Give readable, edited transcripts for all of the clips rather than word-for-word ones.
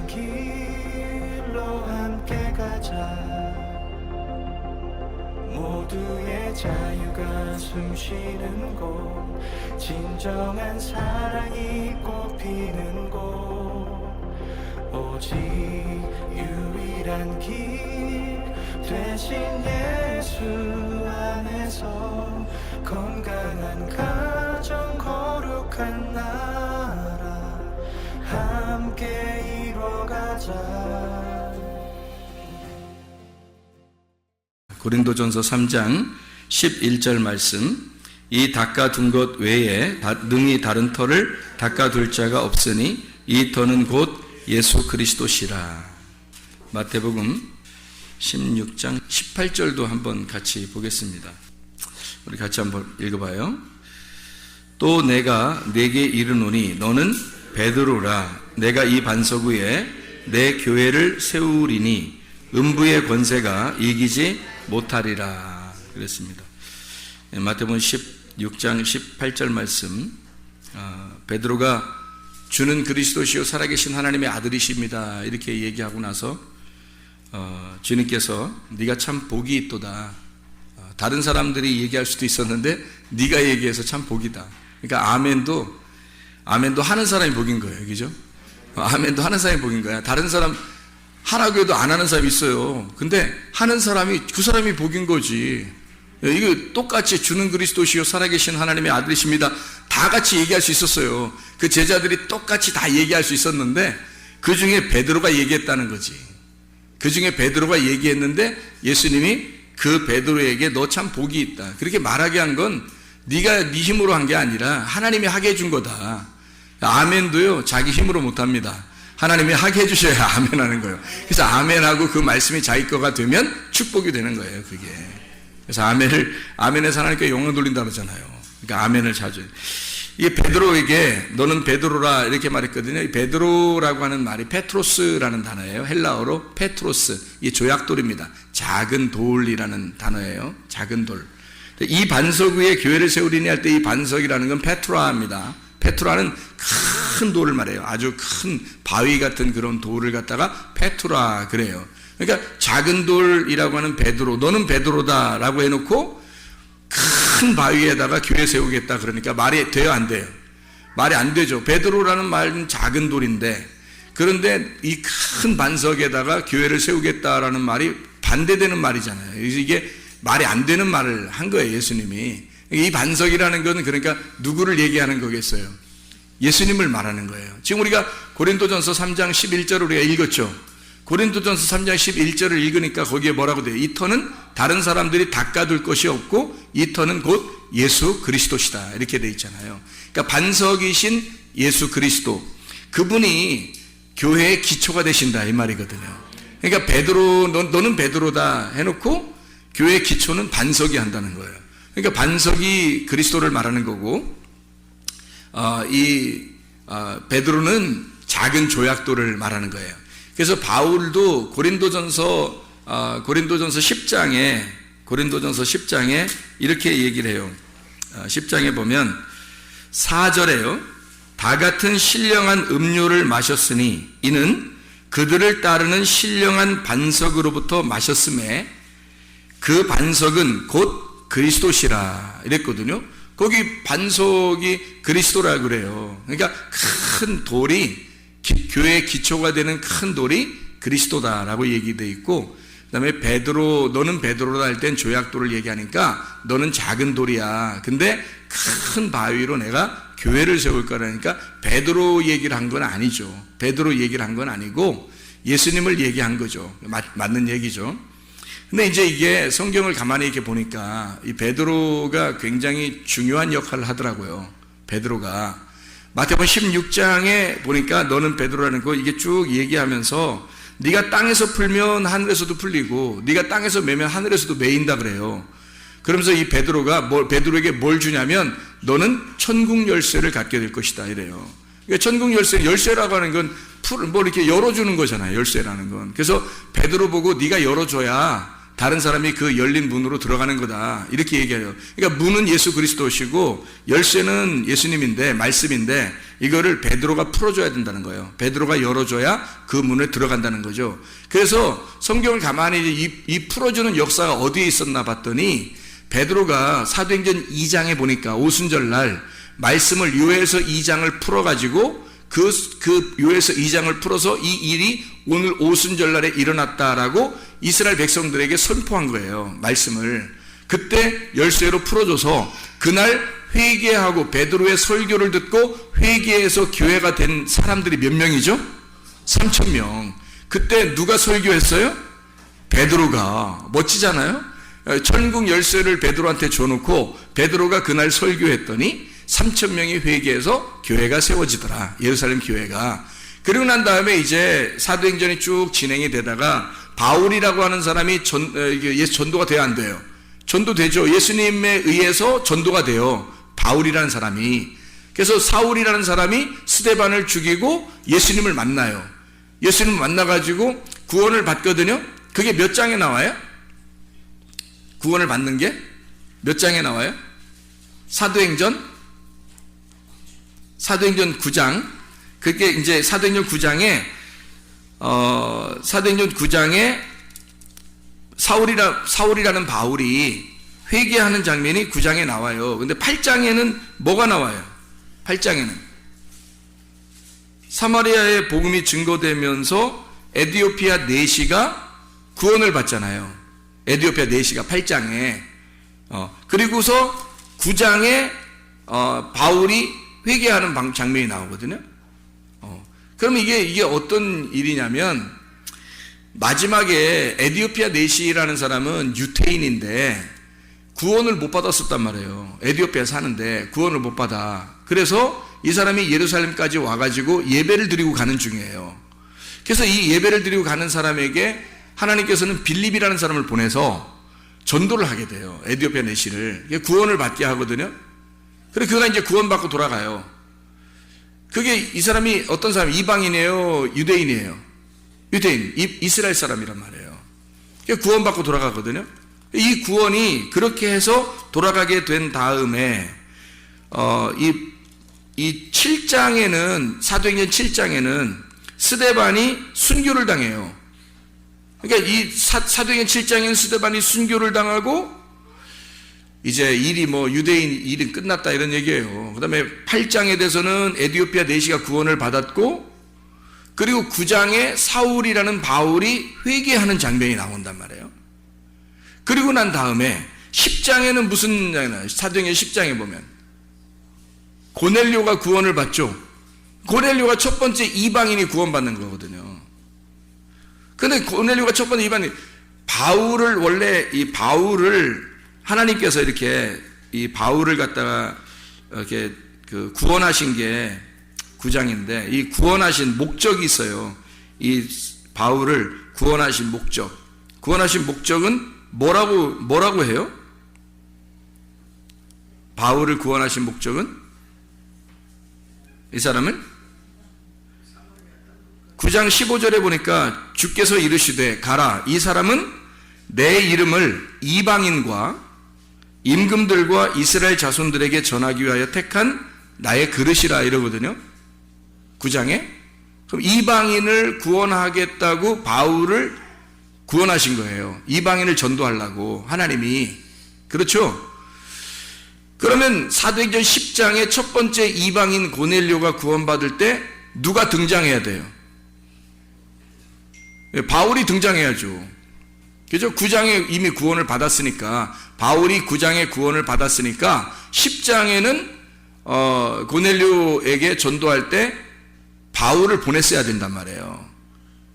길로 함께 가자. 모두의 자유가 숨쉬는 곳, 진정한 사랑이 꽃피는 곳, 오직 유일한 길 대신 예수 안에서 건강한 가정, 거룩한 나라 함께 이뤄가자. 고린도전서 3장 11절 말씀, 이 닦아둔 것 외에 능히 다른 터를 닦아둘 자가 없으니 이 터는 곧 예수 그리스도시라. 마태복음 16장 18절도 한번 같이 보겠습니다. 우리 같이 한번 읽어봐요. 또 내가 네게 이르노니 너는 베드로라. 내가 이 반석 위에 내 교회를 세우리니 음부의 권세가 이기지 못하리라. 그랬습니다. 마태복음 16장 18절 말씀, 베드로가 주는 그리스도시요 살아계신 하나님의 아들이십니다 이렇게 얘기하고 나서 주님께서 네가 참 복이 있도다. 다른 사람들이 얘기할 수도 있었는데 네가 얘기해서 참 복이다. 그러니까 아멘도 하는 사람이 복인 거예요. 그죠? 아멘도 하는 사람이 복인 거야. 다른 사람 하라고 해도 안 하는 사람이 있어요. 근데 하는 사람이, 그 사람이 복인 거지. 이거 똑같이 주는 그리스도시요 살아계신 하나님의 아들이십니다 다 같이 얘기할 수 있었어요. 그 제자들이 똑같이 다 얘기할 수 있었는데 그 중에 베드로가 얘기했다는 거지. 그 중에 베드로가 얘기했는데 예수님이 그 베드로에게 너 참 복이 있다 그렇게 말하게 한 건 네가 네 힘으로 한 게 아니라 하나님이 하게 해준 거다. 아멘도요 자기 힘으로 못합니다. 하나님이 하게 해주셔야 아멘 하는 거예요. 그래서 아멘하고 그 말씀이 자기 거가 되면 축복이 되는 거예요. 그게. 그래서 아멘에서 하나님께 영광 돌린다 그러잖아요. 그러니까 아멘을 자주. 이게 베드로에게 너는 베드로라 이렇게 말했거든요. 이 베드로라고 하는 말이 페트로스라는 단어예요. 헬라어로 페트로스. 이게 조약돌입니다. 작은 돌이라는 단어예요. 작은 돌. 이 반석 위에 교회를 세우리니 할 때 이 반석이라는 건 페트라입니다. 페트라는 큰 돌을 말해요. 아주 큰 바위 같은 그런 돌을 갖다가 페트라 그래요. 그러니까 작은 돌이라고 하는 베드로, 너는 베드로다 라고 해놓고 큰 바위에다가 교회 세우겠다 그러니까 말이 돼요 안 돼요? 말이 안 되죠. 베드로라는 말은 작은 돌인데 그런데 이 큰 반석에다가 교회를 세우겠다라는 말이 반대되는 말이잖아요. 그래서 이게 말이 안 되는 말을 한 거예요. 예수님이. 이 반석이라는 것은 그러니까 누구를 얘기하는 거겠어요? 예수님을 말하는 거예요. 지금 우리가 고린도전서 3장 11절을 우리가 읽었죠. 고린도전서 3장 11절을 읽으니까 거기에 뭐라고 돼요? 이 터는 다른 사람들이 닦아둘 것이 없고 이 터는 곧 예수 그리스도시다 이렇게 돼 있잖아요. 그러니까 반석이신 예수 그리스도, 그분이 교회의 기초가 되신다 이 말이거든요. 그러니까 베드로, 너는 베드로다 해놓고 교회의 기초는 반석이 한다는 거예요. 그러니까 반석이 그리스도를 말하는 거고 베드로는 작은 조약돌을 말하는 거예요. 그래서 바울도 고린도전서 10장에 이렇게 얘기를 해요. 10장에 보면 4절에요. 다 같은 신령한 음료를 마셨으니 이는 그들을 따르는 신령한 반석으로부터 마셨음에 그 반석은 곧 그리스도시라 이랬거든요. 거기 반석이 그리스도라 그래요. 그러니까 큰 돌이, 교회의 기초가 되는 큰 돌이 그리스도다라고 얘기되어 있고, 그 다음에 베드로, 너는 베드로다 할 땐 조약돌을 얘기하니까 너는 작은 돌이야. 근데 큰 바위로 내가 교회를 세울 거라니까 베드로 얘기를 한 건 아니죠. 베드로 얘기를 한 건 아니고 예수님을 얘기한 거죠. 맞는 얘기죠. 근데 이제 이게 성경을 가만히 이렇게 보니까 이 베드로가 굉장히 중요한 역할을 하더라고요. 베드로가 마태복음 16장에 보니까 너는 베드로라는 거 이게 쭉 얘기하면서 네가 땅에서 풀면 하늘에서도 풀리고 네가 땅에서 매면 하늘에서도 매인다 그래요. 그러면서 이 베드로가 베드로에게 뭘 주냐면 너는 천국 열쇠를 갖게 될 것이다 이래요. 그러니까 천국 열쇠라고 하는 건 이렇게 열어주는 거잖아요. 열쇠라는 건. 그래서 베드로 보고 네가 열어줘야 다른 사람이 그 열린 문으로 들어가는 거다 이렇게 얘기해요. 그러니까 문은 예수 그리스도시고 열쇠는 예수님인데, 말씀인데 이거를 베드로가 풀어줘야 된다는 거예요. 베드로가 열어줘야 그 문에 들어간다는 거죠. 그래서 성경을 가만히 이 풀어주는 역사가 어디에 있었나 봤더니 베드로가 사도행전 2장에 보니까 오순절날 말씀을 요에서 2장을 풀어가지고 그 요에서 2장을 풀어서 이 일이 오늘 오순절날에 일어났다라고 이스라엘 백성들에게 선포한 거예요. 말씀을. 그때 열쇠로 풀어줘서 그날 회개하고 베드로의 설교를 듣고 회개해서 교회가 된 사람들이 몇 명이죠? 3,000명. 그때 누가 설교했어요? 베드로가. 멋지잖아요? 천국 열쇠를 베드로한테 줘놓고 베드로가 그날 설교했더니 3,000명이 회개해서 교회가 세워지더라. 예루살렘 교회가. 그리고 난 다음에 이제 사도행전이 쭉 진행이 되다가 바울이라고 하는 사람이 전도가 돼야 안 돼요? 전도되죠. 예수님에 의해서 전도가 돼요. 바울이라는 사람이. 그래서 사울이라는 사람이 스데반을 죽이고 예수님을 만나요. 예수님을 만나가지고 구원을 받거든요. 그게 몇 장에 나와요? 구원을 받는 게 몇 장에 나와요? 사도행전 9장. 그게 이제 사도행전 9장에 사울이라는 바울이 회개하는 장면이 9장에 나와요. 근데 8장에는 뭐가 나와요? 8장에는 사마리아의 복음이 증거되면서 에디오피아 내시가 구원을 받잖아요. 에디오피아 내시가 8장에. 그리고서 9장에 바울이 회개하는 장면이 나오거든요. 그러면 이게 어떤 일이냐면 마지막에 에디오피아 내시라는 사람은 유태인인데 구원을 못 받았었단 말이에요. 에디오피아 사는데 구원을 못 받아. 그래서 이 사람이 예루살렘까지 와가지고 예배를 드리고 가는 중이에요. 그래서 이 예배를 드리고 가는 사람에게 하나님께서는 빌립이라는 사람을 보내서 전도를 하게 돼요. 에디오피아 내시를. 구원을 받게 하거든요. 그래서 그가 이제 구원받고 돌아가요. 그게 이 사람이 어떤 사람? 이방인이에요? 유대인이에요? 유대인, 이스라엘 사람이란 말이에요. 구원받고 돌아가거든요. 이 구원이 그렇게 해서 돌아가게 된 다음에 이 7장에는 사도행전 7장에는 스데반이 순교를 당해요. 그러니까 이 사도행전 7장에는 스데반이 순교를 당하고 이제 일이 유대인 일이 끝났다 이런 얘기예요. 그 다음에 8장에 대해서는 에디오피아 내시가 구원을 받았고, 그리고 9장에 사울이라는 바울이 회개하는 장면이 나온단 말이에요. 그리고 난 다음에 10장에는 무슨 장이 나요? 사도행전 10장에 보면 고넬료가 구원을 받죠. 고넬료가 첫 번째 이방인이 구원받는 거거든요. 근데 고넬료가 첫 번째 이방인, 바울을 원래 이 바울을 하나님께서 이렇게 이 바울을 갖다가 이렇게 구원하신 게 9장인데 이 구원하신 목적이 있어요. 이 바울을 구원하신 목적. 구원하신 목적은 뭐라고 해요? 바울을 구원하신 목적은? 이 사람은? 9장 15절에 보니까 주께서 이르시되 가라. 이 사람은 내 이름을 이방인과 임금들과 이스라엘 자손들에게 전하기 위하여 택한 나의 그릇이라 이러거든요. 9장에. 그럼 이방인을 구원하겠다고 바울을 구원하신 거예요. 이방인을 전도하려고 하나님이. 그렇죠? 그러면 사도행전 10장의 첫 번째 이방인 고넬료가 구원받을 때 누가 등장해야 돼요? 바울이 등장해야죠. 그죠? 9장에 이미 구원을 받았으니까, 바울이 9장에 구원을 받았으니까 10장에는 고넬료에게 전도할 때 바울을 보냈어야 된단 말이에요.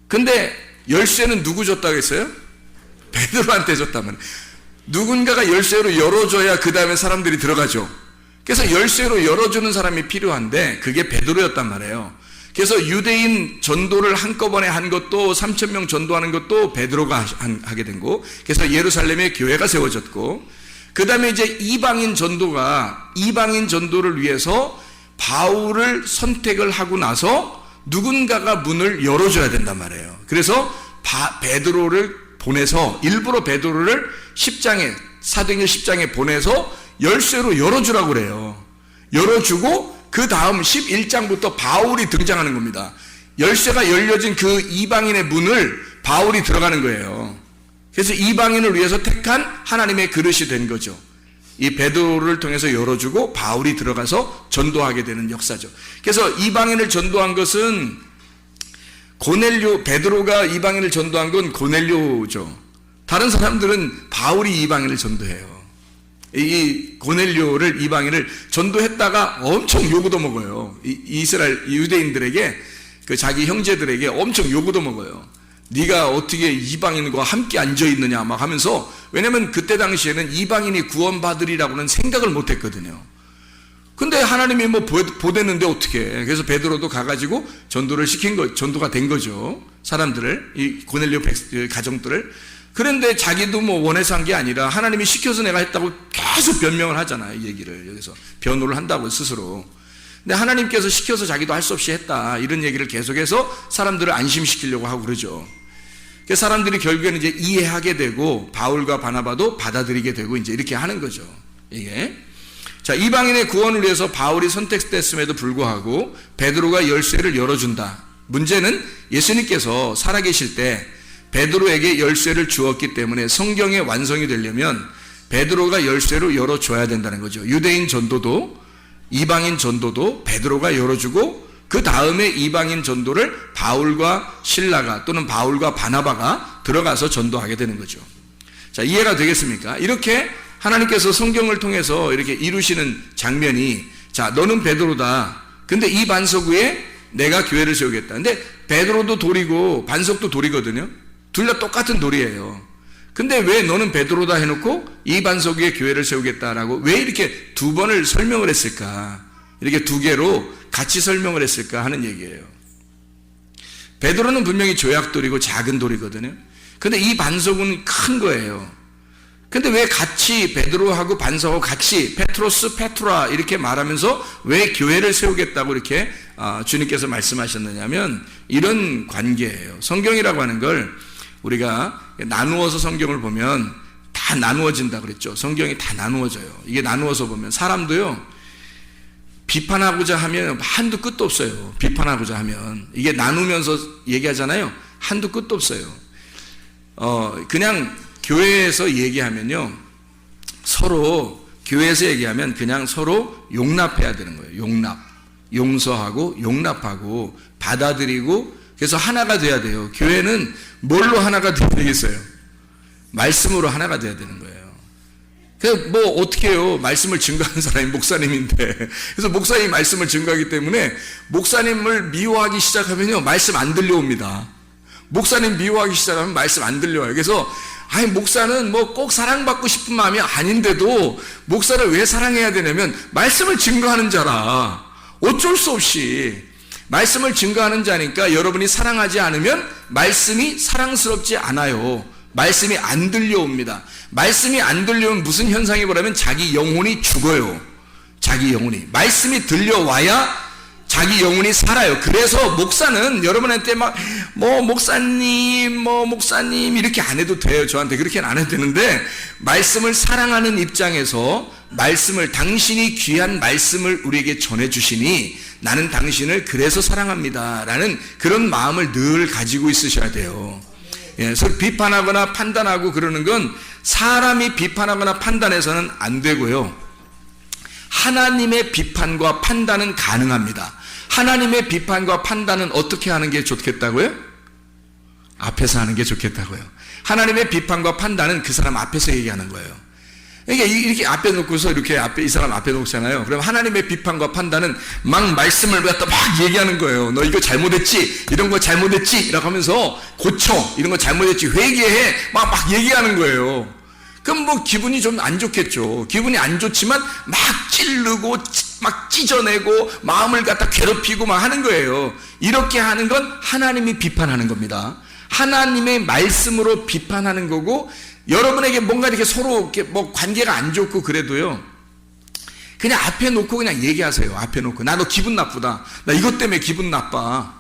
근데 열쇠는 누구 줬다고 했어요? 베드로한테 줬단 말이에요. 누군가가 열쇠로 열어줘야 그 다음에 사람들이 들어가죠. 그래서 열쇠로 열어주는 사람이 필요한데 그게 베드로였단 말이에요. 그래서 유대인 전도를 한꺼번에 한 것도 3,000명 전도하는 것도 베드로가 하게 된 거. 그래서 예루살렘에 교회가 세워졌고, 그 다음에 이제 이방인 전도를 위해서 바울을 선택을 하고 나서 누군가가 문을 열어줘야 된단 말이에요. 그래서 베드로를 보내서 일부러 베드로를 10장에 사도행전 10장에 보내서 열쇠로 열어주라고 그래요. 열어주고 그 다음 11장부터 바울이 등장하는 겁니다. 열쇠가 열려진 그 이방인의 문을 바울이 들어가는 거예요. 그래서 이방인을 위해서 택한 하나님의 그릇이 된 거죠. 이 베드로를 통해서 열어주고 바울이 들어가서 전도하게 되는 역사죠. 그래서 이방인을 전도한 것은 고넬료, 베드로가 이방인을 전도한 건 고넬료죠. 다른 사람들은 바울이 이방인을 전도해요. 이 고넬료를, 이방인을 전도했다가 엄청 요구도 먹어요. 이스라엘 유대인들에게, 그 자기 형제들에게 엄청 요구도 먹어요. 네가 어떻게 이방인과 함께 앉아 있느냐 막 하면서, 왜냐면 그때 당시에는 이방인이 구원받으리라고는 생각을 못 했거든요. 근데 하나님이 뭐 보냈는데 어떻게 해. 그래서 베드로도 가가지고 전도를 시킨 거, 전도가 된 거죠. 사람들을, 이 고넬료 가정들을. 그런데 자기도 뭐 원해서 한 게 아니라 하나님이 시켜서 내가 했다고 계속 변명을 하잖아요. 이 얘기를 여기서 변호를 한다고 스스로. 근데 하나님께서 시켜서 자기도 할 수 없이 했다, 이런 얘기를 계속해서 사람들을 안심시키려고 하고 그러죠. 그래서 사람들이 결국에는 이제 이해하게 되고 바울과 바나바도 받아들이게 되고 이제 이렇게 하는 거죠. 이게. 자, 이방인의 구원을 위해서 바울이 선택됐음에도 불구하고 베드로가 열쇠를 열어준다. 문제는 예수님께서 살아계실 때 베드로에게 열쇠를 주었기 때문에 성경의 완성이 되려면 베드로가 열쇠로 열어줘야 된다는 거죠. 유대인 전도도 이방인 전도도 베드로가 열어주고 그 다음에 이방인 전도를 바울과 실라가 또는 바울과 바나바가 들어가서 전도하게 되는 거죠. 자, 이해가 되겠습니까? 이렇게 하나님께서 성경을 통해서 이렇게 이루시는 장면이, 자, 너는 베드로다. 근데 이 반석 위에 내가 교회를 세우겠다. 근데 베드로도 돌이고 반석도 돌이거든요. 둘 다 똑같은 돌이에요. 근데 왜 너는 베드로다 해놓고 이 반석 위에 교회를 세우겠다라고 왜 이렇게 두 번을 설명을 했을까? 이렇게 두 개로 같이 설명을 했을까 하는 얘기예요. 베드로는 분명히 조약돌이고 작은 돌이거든요. 근데 이 반석은 큰 거예요. 근데 왜 같이 베드로하고 반석하고 같이 페트로스, 페트라 이렇게 말하면서 왜 교회를 세우겠다고 이렇게 주님께서 말씀하셨느냐면 이런 관계예요. 성경이라고 하는 걸 우리가 나누어서 성경을 보면 다 나누어진다 그랬죠. 성경이 다 나누어져요. 이게 나누어서 보면 사람도요, 비판하고자 하면 한도 끝도 없어요. 비판하고자 하면 이게 나누면서 얘기하잖아요. 한도 끝도 없어요. 그냥 교회에서 얘기하면요, 서로 교회에서 얘기하면 그냥 서로 용납해야 되는 거예요. 용납, 용서하고 용납하고 받아들이고, 그래서 하나가 돼야 돼요. 교회는 뭘로 하나가 돼야 되겠어요? 말씀으로 하나가 돼야 되는 거예요. 그래서 뭐 어떻게 해요? 말씀을 증거하는 사람이 목사님인데, 그래서 목사님이 말씀을 증거하기 때문에 목사님을 미워하기 시작하면요, 말씀 안 들려옵니다. 목사님 미워하기 시작하면 말씀 안 들려와요. 그래서 아니, 목사는 뭐 꼭 사랑받고 싶은 마음이 아닌데도 목사를 왜 사랑해야 되냐면 말씀을 증거하는 자라. 어쩔 수 없이 말씀을 증거하는 자니까 여러분이 사랑하지 않으면 말씀이 사랑스럽지 않아요. 말씀이 안 들려옵니다. 말씀이 안 들려오면 무슨 현상이 벌어지면 자기 영혼이 죽어요. 자기 영혼이. 말씀이 들려와야 자기 영혼이 살아요. 그래서 목사는 여러분한테 막 목사님 이렇게 안 해도 돼요. 저한테 그렇게는 안 해도 되는데, 말씀을 사랑하는 입장에서 말씀을, 당신이 귀한 말씀을 우리에게 전해주시니 나는 당신을 그래서 사랑합니다 라는 그런 마음을 늘 가지고 있으셔야 돼요. 예, 서로 비판하거나 판단하고 그러는 건 사람이 비판하거나 판단해서는 안 되고요, 하나님의 비판과 판단은 가능합니다. 하나님의 비판과 판단은 어떻게 하는 게 좋겠다고요? 앞에서 하는 게 좋겠다고요. 하나님의 비판과 판단은 그 사람 앞에서 얘기하는 거예요. 그러니까 이렇게 앞에 놓고서 이렇게 이 사람 앞에 놓잖아요. 그럼 하나님의 비판과 판단은 막 말씀을 갖다 막 얘기하는 거예요. 너 이거 잘못했지, 이런 거 잘못했지 라고 하면서 고쳐, 이런 거 잘못했지, 회개해, 막 얘기하는 거예요. 그럼 뭐 기분이 좀 안 좋겠죠. 기분이 안 좋지만 막 찌르고 막 찢어내고 마음을 갖다 괴롭히고 막 하는 거예요. 이렇게 하는 건 하나님이 비판하는 겁니다. 하나님의 말씀으로 비판하는 거고, 여러분에게 뭔가 이렇게 서로 이렇게 뭐 관계가 안 좋고 그래도요, 그냥 앞에 놓고 그냥 얘기하세요. 앞에 놓고, 나 너 기분 나쁘다, 나 이것 때문에 기분 나빠,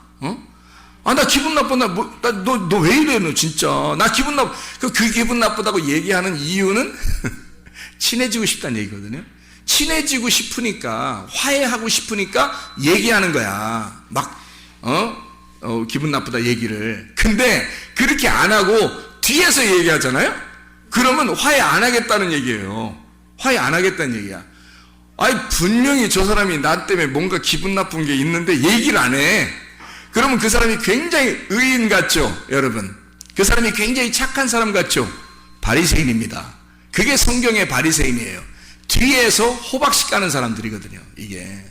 나 기분 나빠, 너 왜 이래, 너 진짜 나 기분 그 기분 나쁘다고 얘기하는 이유는 친해지고 싶다는 얘기거든요. 친해지고 싶으니까, 화해하고 싶으니까 얘기하는 거야. 막 기분 나쁘다 얘기를. 근데 그렇게 안 하고 뒤에서 얘기하잖아요? 그러면 화해 안 하겠다는 얘기예요. 화해 안 하겠다는 얘기야. 아니, 분명히 저 사람이 나 때문에 뭔가 기분 나쁜 게 있는데 얘기를 안 해. 그러면 그 사람이 굉장히 의인 같죠, 여러분? 그 사람이 굉장히 착한 사람 같죠? 바리새인입니다. 그게 성경의 바리새인이에요. 뒤에서 호박씨 까는 사람들이거든요, 이게.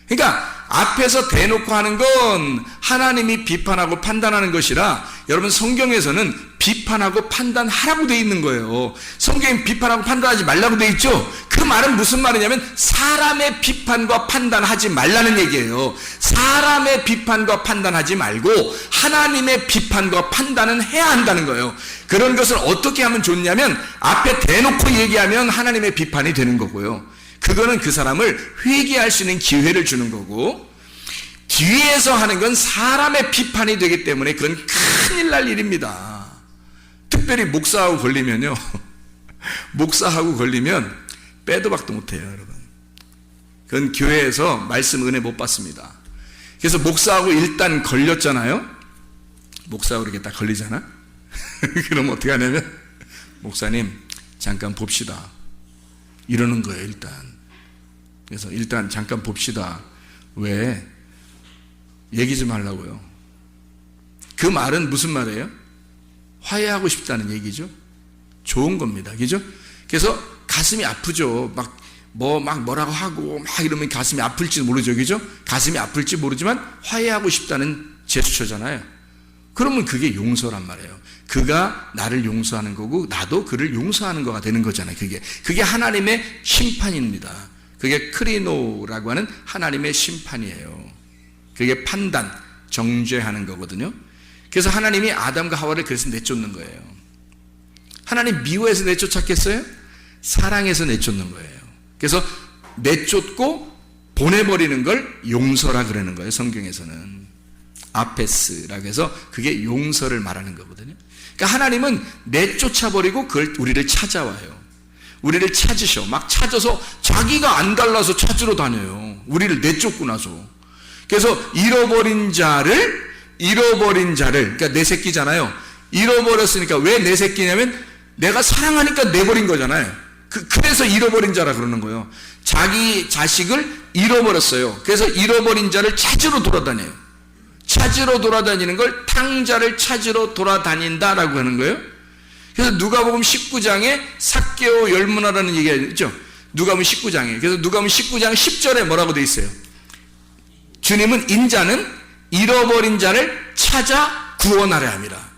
그러니까 앞에서 대놓고 하는 건 하나님이 비판하고 판단하는 것이라, 여러분 성경에서는 비판하고 판단하라고 돼 있는 거예요. 성경에 비판하고 판단하지 말라고 돼 있죠. 그 말은 무슨 말이냐면 사람의 비판과 판단하지 말라는 얘기예요. 사람의 비판과 판단하지 말고 하나님의 비판과 판단은 해야 한다는 거예요. 그런 것을 어떻게 하면 좋냐면 앞에 대놓고 얘기하면 하나님의 비판이 되는 거고요. 그거는 그 사람을 회개할 수 있는 기회를 주는 거고, 뒤에서 하는 건 사람의 비판이 되기 때문에 그건 큰일 날 일입니다. 특별히 목사하고 걸리면요. 목사하고 걸리면 빼도 박도 못해요, 여러분. 그건 교회에서 말씀 은혜 못 받습니다. 그래서 목사하고 일단 걸렸잖아요. 목사하고 이렇게 딱 걸리잖아. 그럼 어떻게 하냐면 목사님 잠깐 봅시다 이러는 거예요, 일단. 그래서 일단 잠깐 봅시다. 왜? 얘기 좀 하려고요. 그 말은 무슨 말이에요? 화해하고 싶다는 얘기죠. 좋은 겁니다. 그죠? 그래서 가슴이 아프죠. 뭐라고 하고 막 이러면 가슴이 아플지 모르죠. 그죠? 가슴이 아플지 모르지만 화해하고 싶다는 제스처잖아요. 그러면 그게 용서란 말이에요. 그가 나를 용서하는 거고 나도 그를 용서하는 거가 되는 거잖아요. 그게 하나님의 심판입니다. 그게 크리노라고 하는 하나님의 심판이에요. 그게 판단, 정죄하는 거거든요. 그래서 하나님이 아담과 하와를 그래서 내쫓는 거예요. 하나님 미워해서 내쫓았겠어요? 사랑해서 내쫓는 거예요. 그래서 내쫓고 보내버리는 걸 용서라 그러는 거예요, 성경에서는. 아페스라고 해서 그게 용서를 말하는 거거든요. 그러니까 하나님은 내쫓아버리고 그걸 우리를 찾아와요. 우리를 찾으셔. 막 찾아서 자기가 안 달라서 찾으러 다녀요. 우리를 내쫓고 나서. 그래서 잃어버린 자를, 그러니까 내 새끼잖아요. 잃어버렸으니까 왜 내 새끼냐면 내가 사랑하니까 내버린 거잖아요. 그래서 잃어버린 자라 그러는 거예요. 자기 자식을 잃어버렸어요. 그래서 잃어버린 자를 찾으러 돌아다녀요. 찾으러 돌아다니는 걸 탕자를 찾으러 돌아다닌다라고 하는 거예요. 그래서 누가복음 19장에 삭개오 열문화라는 얘기가 있죠. 누가복음 19장에. 그래서 누가복음 19장 10절에 뭐라고 돼 있어요? 주님은 인자는 잃어버린 자를 찾아 구원하려 함이라.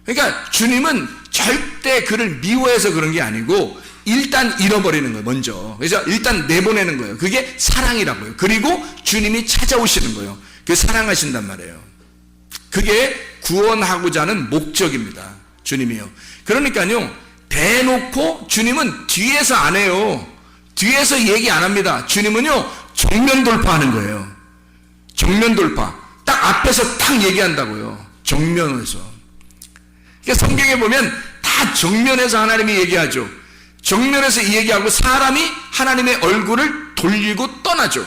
그러니까 주님은 절대 그를 미워해서 그런 게 아니고 일단 잃어버리는 거예요, 먼저. 그래서 일단 내보내는 거예요. 그게 사랑이라고요. 그리고 주님이 찾아오시는 거예요. 그 사랑하신단 말이에요. 그게 구원하고자 하는 목적입니다. 주님이요. 그러니까요, 대놓고 주님은 뒤에서 안 해요. 뒤에서 얘기 안 합니다. 주님은요, 정면 돌파하는 거예요. 정면 돌파. 딱 앞에서 딱 얘기한다고요. 정면에서. 그러니까 성경에 보면 다 정면에서 하나님이 얘기하죠. 정면에서 얘기하고 사람이 하나님의 얼굴을 돌리고 떠나죠.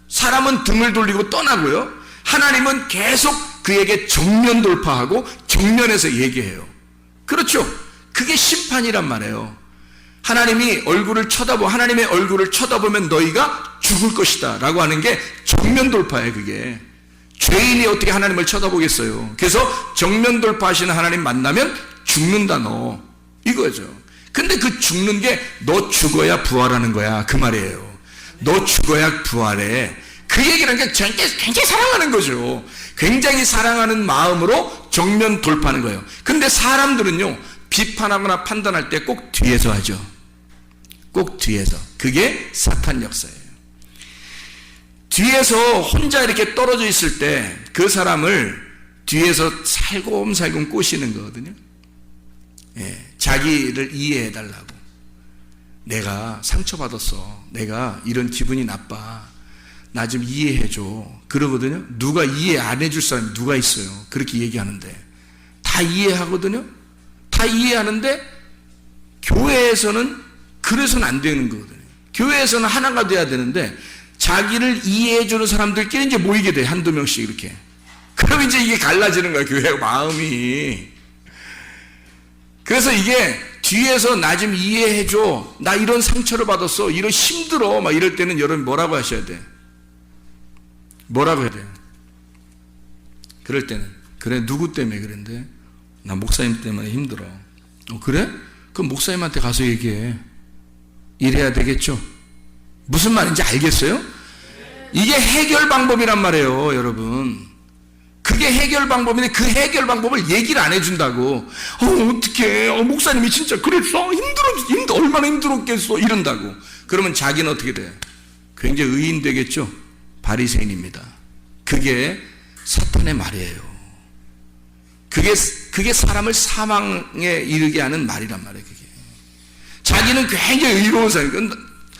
사람은 등을 돌리고 떠나고요. 하나님은 계속 그에게 정면 돌파하고 정면에서 얘기해요. 그렇죠. 그게 심판이란 말이에요. 하나님의 얼굴을 쳐다보면 너희가 죽을 것이다 라고 하는 게 정면 돌파예요. 그게 죄인이 어떻게 하나님을 쳐다보겠어요. 그래서 정면 돌파하시는 하나님 만나면 죽는다 너, 이거죠. 근데 그 죽는 게 너 죽어야 부활하는 거야, 그 말이에요. 너 죽어야 부활해. 그 얘기라는 게 굉장히 사랑하는 거죠. 굉장히 사랑하는 마음으로 정면 돌파하는 거예요. 근데 사람들은요, 비판하거나 판단할 때 꼭 뒤에서 하죠. 꼭 뒤에서. 그게 사탄 역사예요. 뒤에서 혼자 이렇게 떨어져 있을 때 그 사람을 뒤에서 살곰살곰 꼬시는 거거든요. 예, 자기를 이해해 달라고. 내가 상처받았어. 내가 이런 기분이 나빠. 나 좀 이해해줘. 그러거든요. 누가 이해 안 해줄 사람이 누가 있어요. 그렇게 얘기하는데. 다 이해하거든요. 다 이해하는데 교회에서는 그래서는 안 되는 거거든요. 교회에서는 하나가 돼야 되는데 자기를 이해해주는 사람들끼리 이제 모이게 돼. 한두 명씩 이렇게. 그럼 이제 이게 갈라지는 거야, 교회 마음이. 그래서 이게 뒤에서 나 좀 이해해줘. 나 이런 상처를 받았어. 이런 힘들어. 막 이럴 때는 여러분 뭐라고 하셔야 돼? 뭐라고 해야 돼요? 그럴 때는 그래, 누구 때문에 그랬는데? 나 목사님 때문에 힘들어. 그래? 그럼 목사님한테 가서 얘기해. 이래야 되겠죠? 무슨 말인지 알겠어요? 이게 해결 방법이란 말이에요, 여러분. 그게 해결 방법인데 그 해결 방법을 얘기를 안 해준다고. 어떡해. 목사님이 진짜 그랬어? 얼마나 힘들었겠어? 이런다고. 그러면 자기는 어떻게 돼? 굉장히 의인 되겠죠? 바리새인입니다. 그게 사탄의 말이에요. 그게 사람을 사망에 이르게 하는 말이란 말이에요, 그게. 자기는 굉장히 의로운 사람.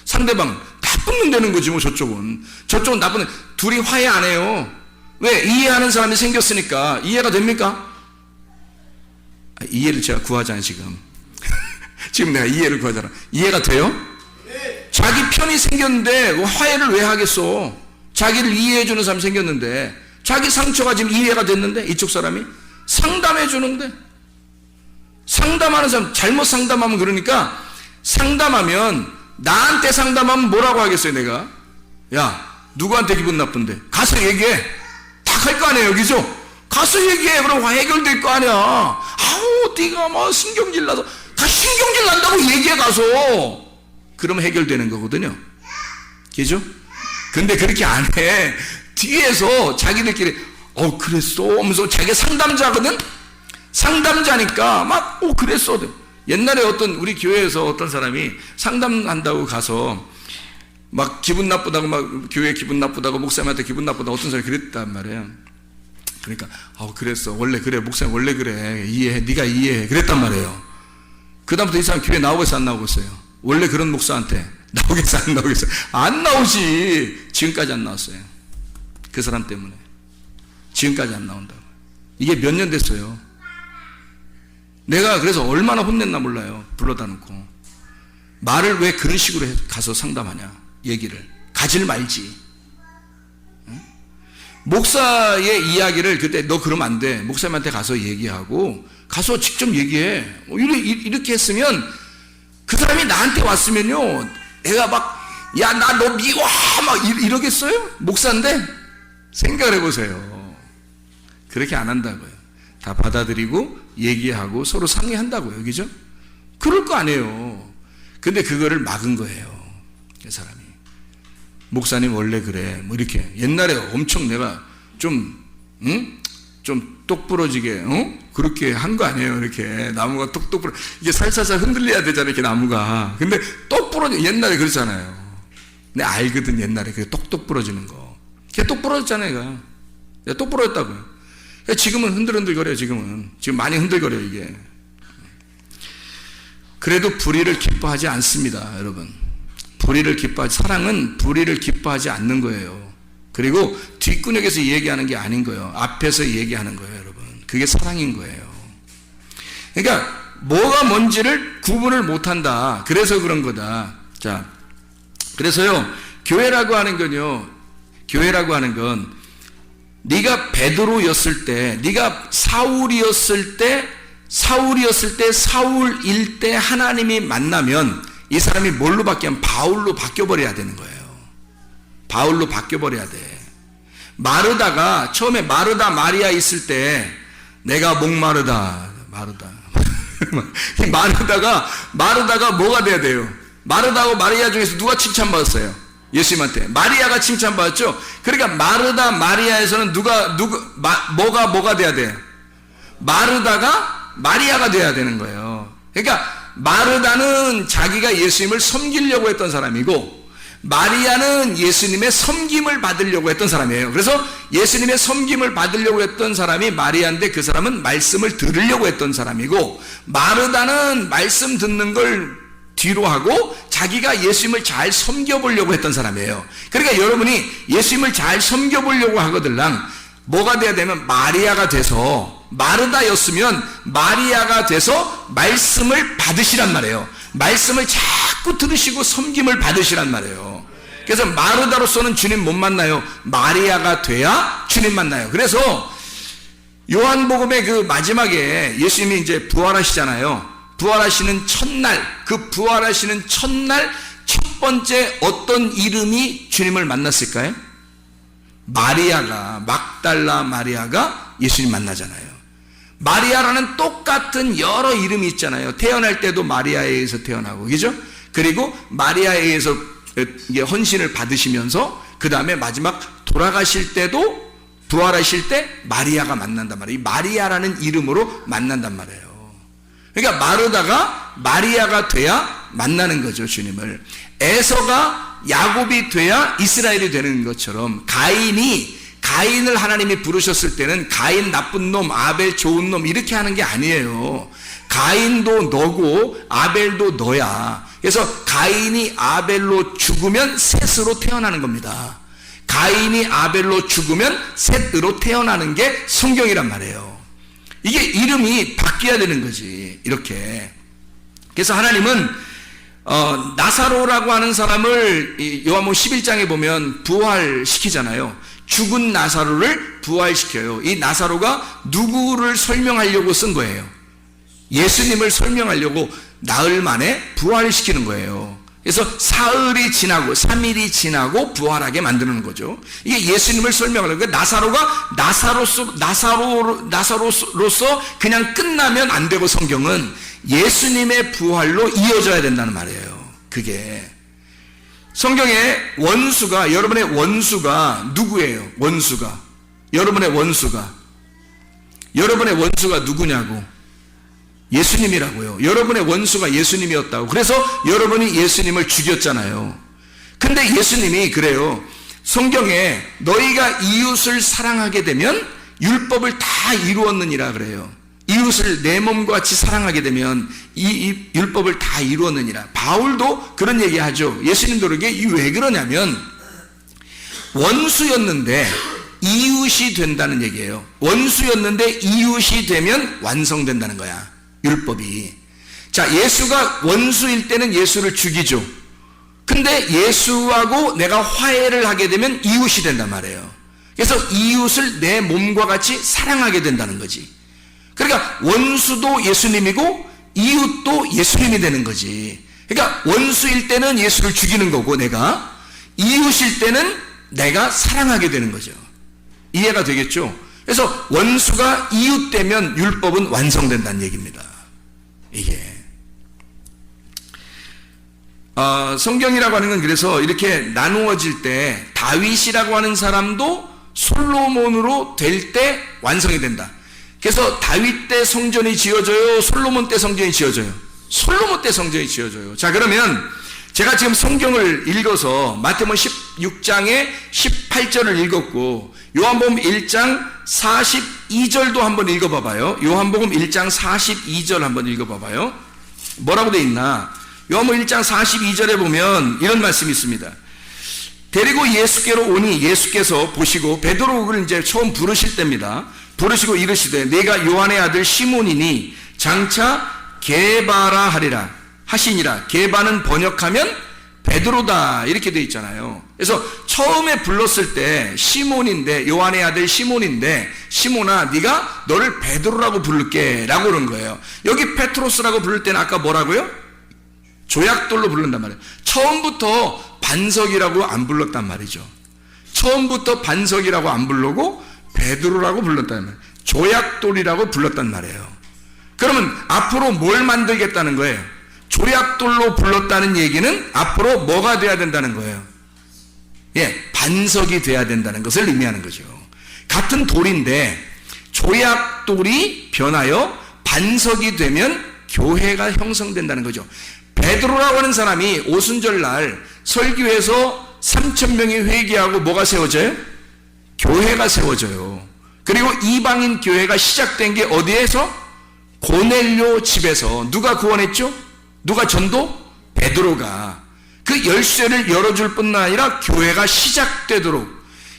상대방 나쁜 놈 되는 거지, 뭐, 저쪽은 나쁜 놈. 둘이 화해 안 해요. 왜? 이해하는 사람이 생겼으니까. 이해가 됩니까? 이해를 제가 구하잖아요, 지금. 지금 내가 이해를 구하잖아. 이해가 돼요? 네. 자기 편이 생겼는데 화해를 왜 하겠어? 자기를 이해해주는 사람이 생겼는데, 자기 상처가 지금 이해가 됐는데, 이쪽 사람이 상담해주는데, 상담하는 사람, 잘못 상담하면 그러니까, 상담하면, 나한테 상담하면 뭐라고 하겠어요, 내가? 야, 누구한테 기분 나쁜데? 가서 얘기해. 딱 할 거 아니에요, 여기죠? 가서 얘기해. 그럼 해결될 거 아니야. 아우, 네가 뭐 신경질 나서, 다 신경질 난다고 얘기해, 가서. 그러면 해결되는 거거든요. 그죠? 근데 그렇게 안 해. 뒤에서 자기들끼리, 그랬어? 하면서 자기가 상담자거든? 상담자니까 막, 그랬어. 옛날에 우리 교회에서 어떤 사람이 상담한다고 가서 막 기분 나쁘다고, 막 교회 기분 나쁘다고, 목사님한테 기분 나쁘다고 어떤 사람이 그랬단 말이에요. 그러니까, 그랬어. 원래 그래. 목사님 원래 그래. 이해해. 네가 이해해. 그랬단 말이에요. 그다음부터 이 사람 교회 나오겠어, 안 나오겠어요? 원래 그런 목사한테 나오겠어, 안 나오겠어? 안 나오지. 지금까지 안 나왔어요. 그 사람 때문에. 지금까지 안 나온다고. 이게 몇 년 됐어요. 내가 그래서 얼마나 혼냈나 몰라요. 불러다 놓고. 말을 왜 그런 식으로 가서 상담하냐. 얘기를. 가지를 말지. 응? 목사의 이야기를 그때 너 그러면 안 돼. 목사님한테 가서 얘기하고 가서 직접 얘기해. 이렇게 했으면 그 사람이 나한테 왔으면요. 애가 막 야, 나 너 미워! 막 이러겠어요? 목사인데? 생각을 해보세요. 그렇게 안 한다고요. 다 받아들이고 얘기하고 서로 상의한다고요. 그죠? 그럴 거 아니에요. 근데 그거를 막은 거예요. 그 사람이. 목사님 원래 그래. 뭐 이렇게. 옛날에 엄청 내가 좀 똑부러지게, 그렇게 한 거 아니에요. 이렇게. 나무가 똑 부러, 이게 살살살 흔들려야 되잖아요. 이렇게 나무가. 근데 똑 부러져. 옛날에 그랬잖아요. 내가 알거든, 옛날에. 그게 똑 부러지는 거. 걔 똑 부러졌잖아요, 얘가. 내가 똑 부러졌다고요. 지금은 흔들흔들거려요, 지금 많이 흔들거려요, 이게. 그래도 불의를 기뻐하지 않습니다, 여러분. 사랑은 불의를 기뻐하지 않는 거예요. 그리고 뒷구녕에서 얘기하는 게 아닌 거예요. 앞에서 얘기하는 거예요, 여러분. 그게 사랑인 거예요. 그러니까, 뭐가 뭔지를 구분을 못 한다. 그래서 그런 거다. 자, 그래서요, 교회라고 하는 건, 네가 베드로였을 때, 네가 사울이었을 때 사울일 때 하나님이 만나면 이 사람이 뭘로 바뀌면 바울로 바뀌어버려야 되는 거예요. 바울로 바뀌어버려야 돼. 처음에 마르다 마리아 있을 때 내가 목마르다. 마르다가 뭐가 돼야 돼요? 마르다하고 마리아 중에서 누가 칭찬받았어요? 예수님한테. 마리아가 칭찬받았죠? 그러니까 마르다 마리아에서는 뭐가 돼야 돼? 마르다가 마리아가 돼야 되는 거예요. 그러니까 마르다는 자기가 예수님을 섬기려고 했던 사람이고, 마리아는 예수님의 섬김을 받으려고 했던 사람이에요. 그래서 예수님의 섬김을 받으려고 했던 사람이 마리아인데, 그 사람은 말씀을 들으려고 했던 사람이고, 마르다는 말씀 듣는 걸 뒤로 하고 자기가 예수님을 잘 섬겨보려고 했던 사람이에요. 그러니까 여러분이 예수님을 잘 섬겨보려고 하거들랑 뭐가 돼야 되면 마리아가 돼서, 마르다였으면 마리아가 돼서 말씀을 받으시란 말이에요. 말씀을 자꾸 자꾸 들으시고 섬김을 받으시란 말이에요. 그래서 마르다로서는 주님 못 만나요. 마리아가 돼야 주님 만나요. 그래서 요한복음의 그 마지막에 예수님이 이제 부활하시잖아요. 부활하시는 첫날, 그 부활하시는 첫날 첫 번째 어떤 이름이 주님을 만났을까요? 마리아가, 막달라 마리아가 예수님 만나잖아요. 마리아라는 똑같은 여러 이름이 있잖아요. 태어날 때도 마리아에 의해서 태어나고, 그죠? 그리고 마리아에 의해서 헌신을 받으시면서 그 다음에 마지막 돌아가실 때도 부활하실 때 마리아가 만난단 말이에요. 이 마리아라는 이름으로 만난단 말이에요. 그러니까 마르다가 마리아가 돼야 만나는 거죠, 주님을. 에서가 야곱이 돼야 이스라엘이 되는 것처럼 가인을 하나님이 부르셨을 때는 가인 나쁜 놈, 아벨 좋은 놈 이렇게 하는 게 아니에요. 가인도 너고 아벨도 너야. 그래서 가인이 아벨로 죽으면 셋으로 태어나는 겁니다. 가인이 아벨로 죽으면 셋으로 태어나는 게 성경이란 말이에요. 이게 이름이 바뀌어야 되는 거지, 이렇게. 그래서 하나님은 나사로라고 하는 사람을 요한복음 11장에 보면 부활시키잖아요. 죽은 나사로를 부활시켜요. 이 나사로가 누구를 설명하려고 쓴 거예요? 예수님을 설명하려고 나흘 만에 부활시키는 거예요. 그래서 사흘이 지나고 3일이 지나고 부활하게 만드는 거죠. 이게 예수님을 설명하려고. 나사로가 나사로로서 그냥 끝나면 안 되고, 성경은 예수님의 부활로 이어져야 된다는 말이에요. 그게 성경에 원수가, 여러분의 원수가 누구예요? 원수가, 여러분의 원수가 누구냐고? 예수님이라고요. 여러분의 원수가 예수님이었다고. 그래서 여러분이 예수님을 죽였잖아요. 근데 예수님이 그래요. 성경에 너희가 이웃을 사랑하게 되면 율법을 다 이루었느니라 그래요. 이웃을 내 몸과 같이 사랑하게 되면 이 율법을 다 이루었느니라. 바울도 그런 얘기하죠. 예수님도 그러게. 왜 그러냐면 원수였는데 이웃이 된다는 얘기예요. 원수였는데 이웃이 되면 완성된다는 거야, 율법이. 자, 예수가 원수일 때는 예수를 죽이죠. 근데 예수하고 내가 화해를 하게 되면 이웃이 된단 말이에요. 그래서 이웃을 내 몸과 같이 사랑하게 된다는 거지. 그러니까 원수도 예수님이고 이웃도 예수님이 되는 거지. 그러니까 원수일 때는 예수를 죽이는 거고, 내가 이웃일 때는 내가 사랑하게 되는 거죠. 이해가 되겠죠? 그래서 원수가 이웃 되면 율법은 완성된다는 얘기입니다. 이게 성경이라고 하는 건 그래서 이렇게 나누어질 때 다윗이라고 하는 사람도 솔로몬으로 될 때 완성이 된다. 그래서 다윗 때 성전이 지어져요? 솔로몬 때 성전이 지어져요? 솔로몬 때 성전이 지어져요. 자, 그러면 제가 지금 성경을 읽어서 마태복음 16장에 18절을 읽었고 요한복음 1장 42절도 한번 읽어봐봐요. 요한복음 1장 42절 한번 읽어봐봐요. 뭐라고 돼 있나? 요한복음 1장 42절에 보면 이런 말씀이 있습니다. 데리고 예수께로 오니 예수께서 보시고, 베드로를 이제 처음 부르실 때입니다. 부르시고 이르시되 내가 요한의 아들 시몬이니 장차 게바라 하리라 하시니라. 게바는 번역하면 베드로다 이렇게 돼 있잖아요. 그래서 처음에 불렀을 때 시몬인데, 요한의 아들 시몬인데, 시몬아 네가 너를 베드로라고 부를게 라고 그런 거예요. 여기 페트로스라고 부를 때는 아까 뭐라고요? 조약돌로 부른단 말이에요. 처음부터 반석이라고 안 불렀단 말이죠. 처음부터 반석이라고 안 부르고 베드로라고 불렀단 말이에요. 조약돌이라고 불렀단 말이에요. 그러면 앞으로 뭘 만들겠다는 거예요? 조약돌로 불렀다는 얘기는 앞으로 뭐가 돼야 된다는 거예요? 반석이 돼야 된다는 것을 의미하는 거죠. 같은 돌인데 조약돌이 변하여 반석이 되면 교회가 형성된다는 거죠. 베드로라고 하는 사람이 오순절날 설교에서 3,000명이 회개하고 뭐가 세워져요? 교회가 세워져요. 그리고 이방인 교회가 시작된 게 어디에서? 고넬료 집에서. 누가 구원했죠? 누가 전도? 베드로가. 그 열쇠를 열어줄 뿐만 아니라 교회가 시작되도록,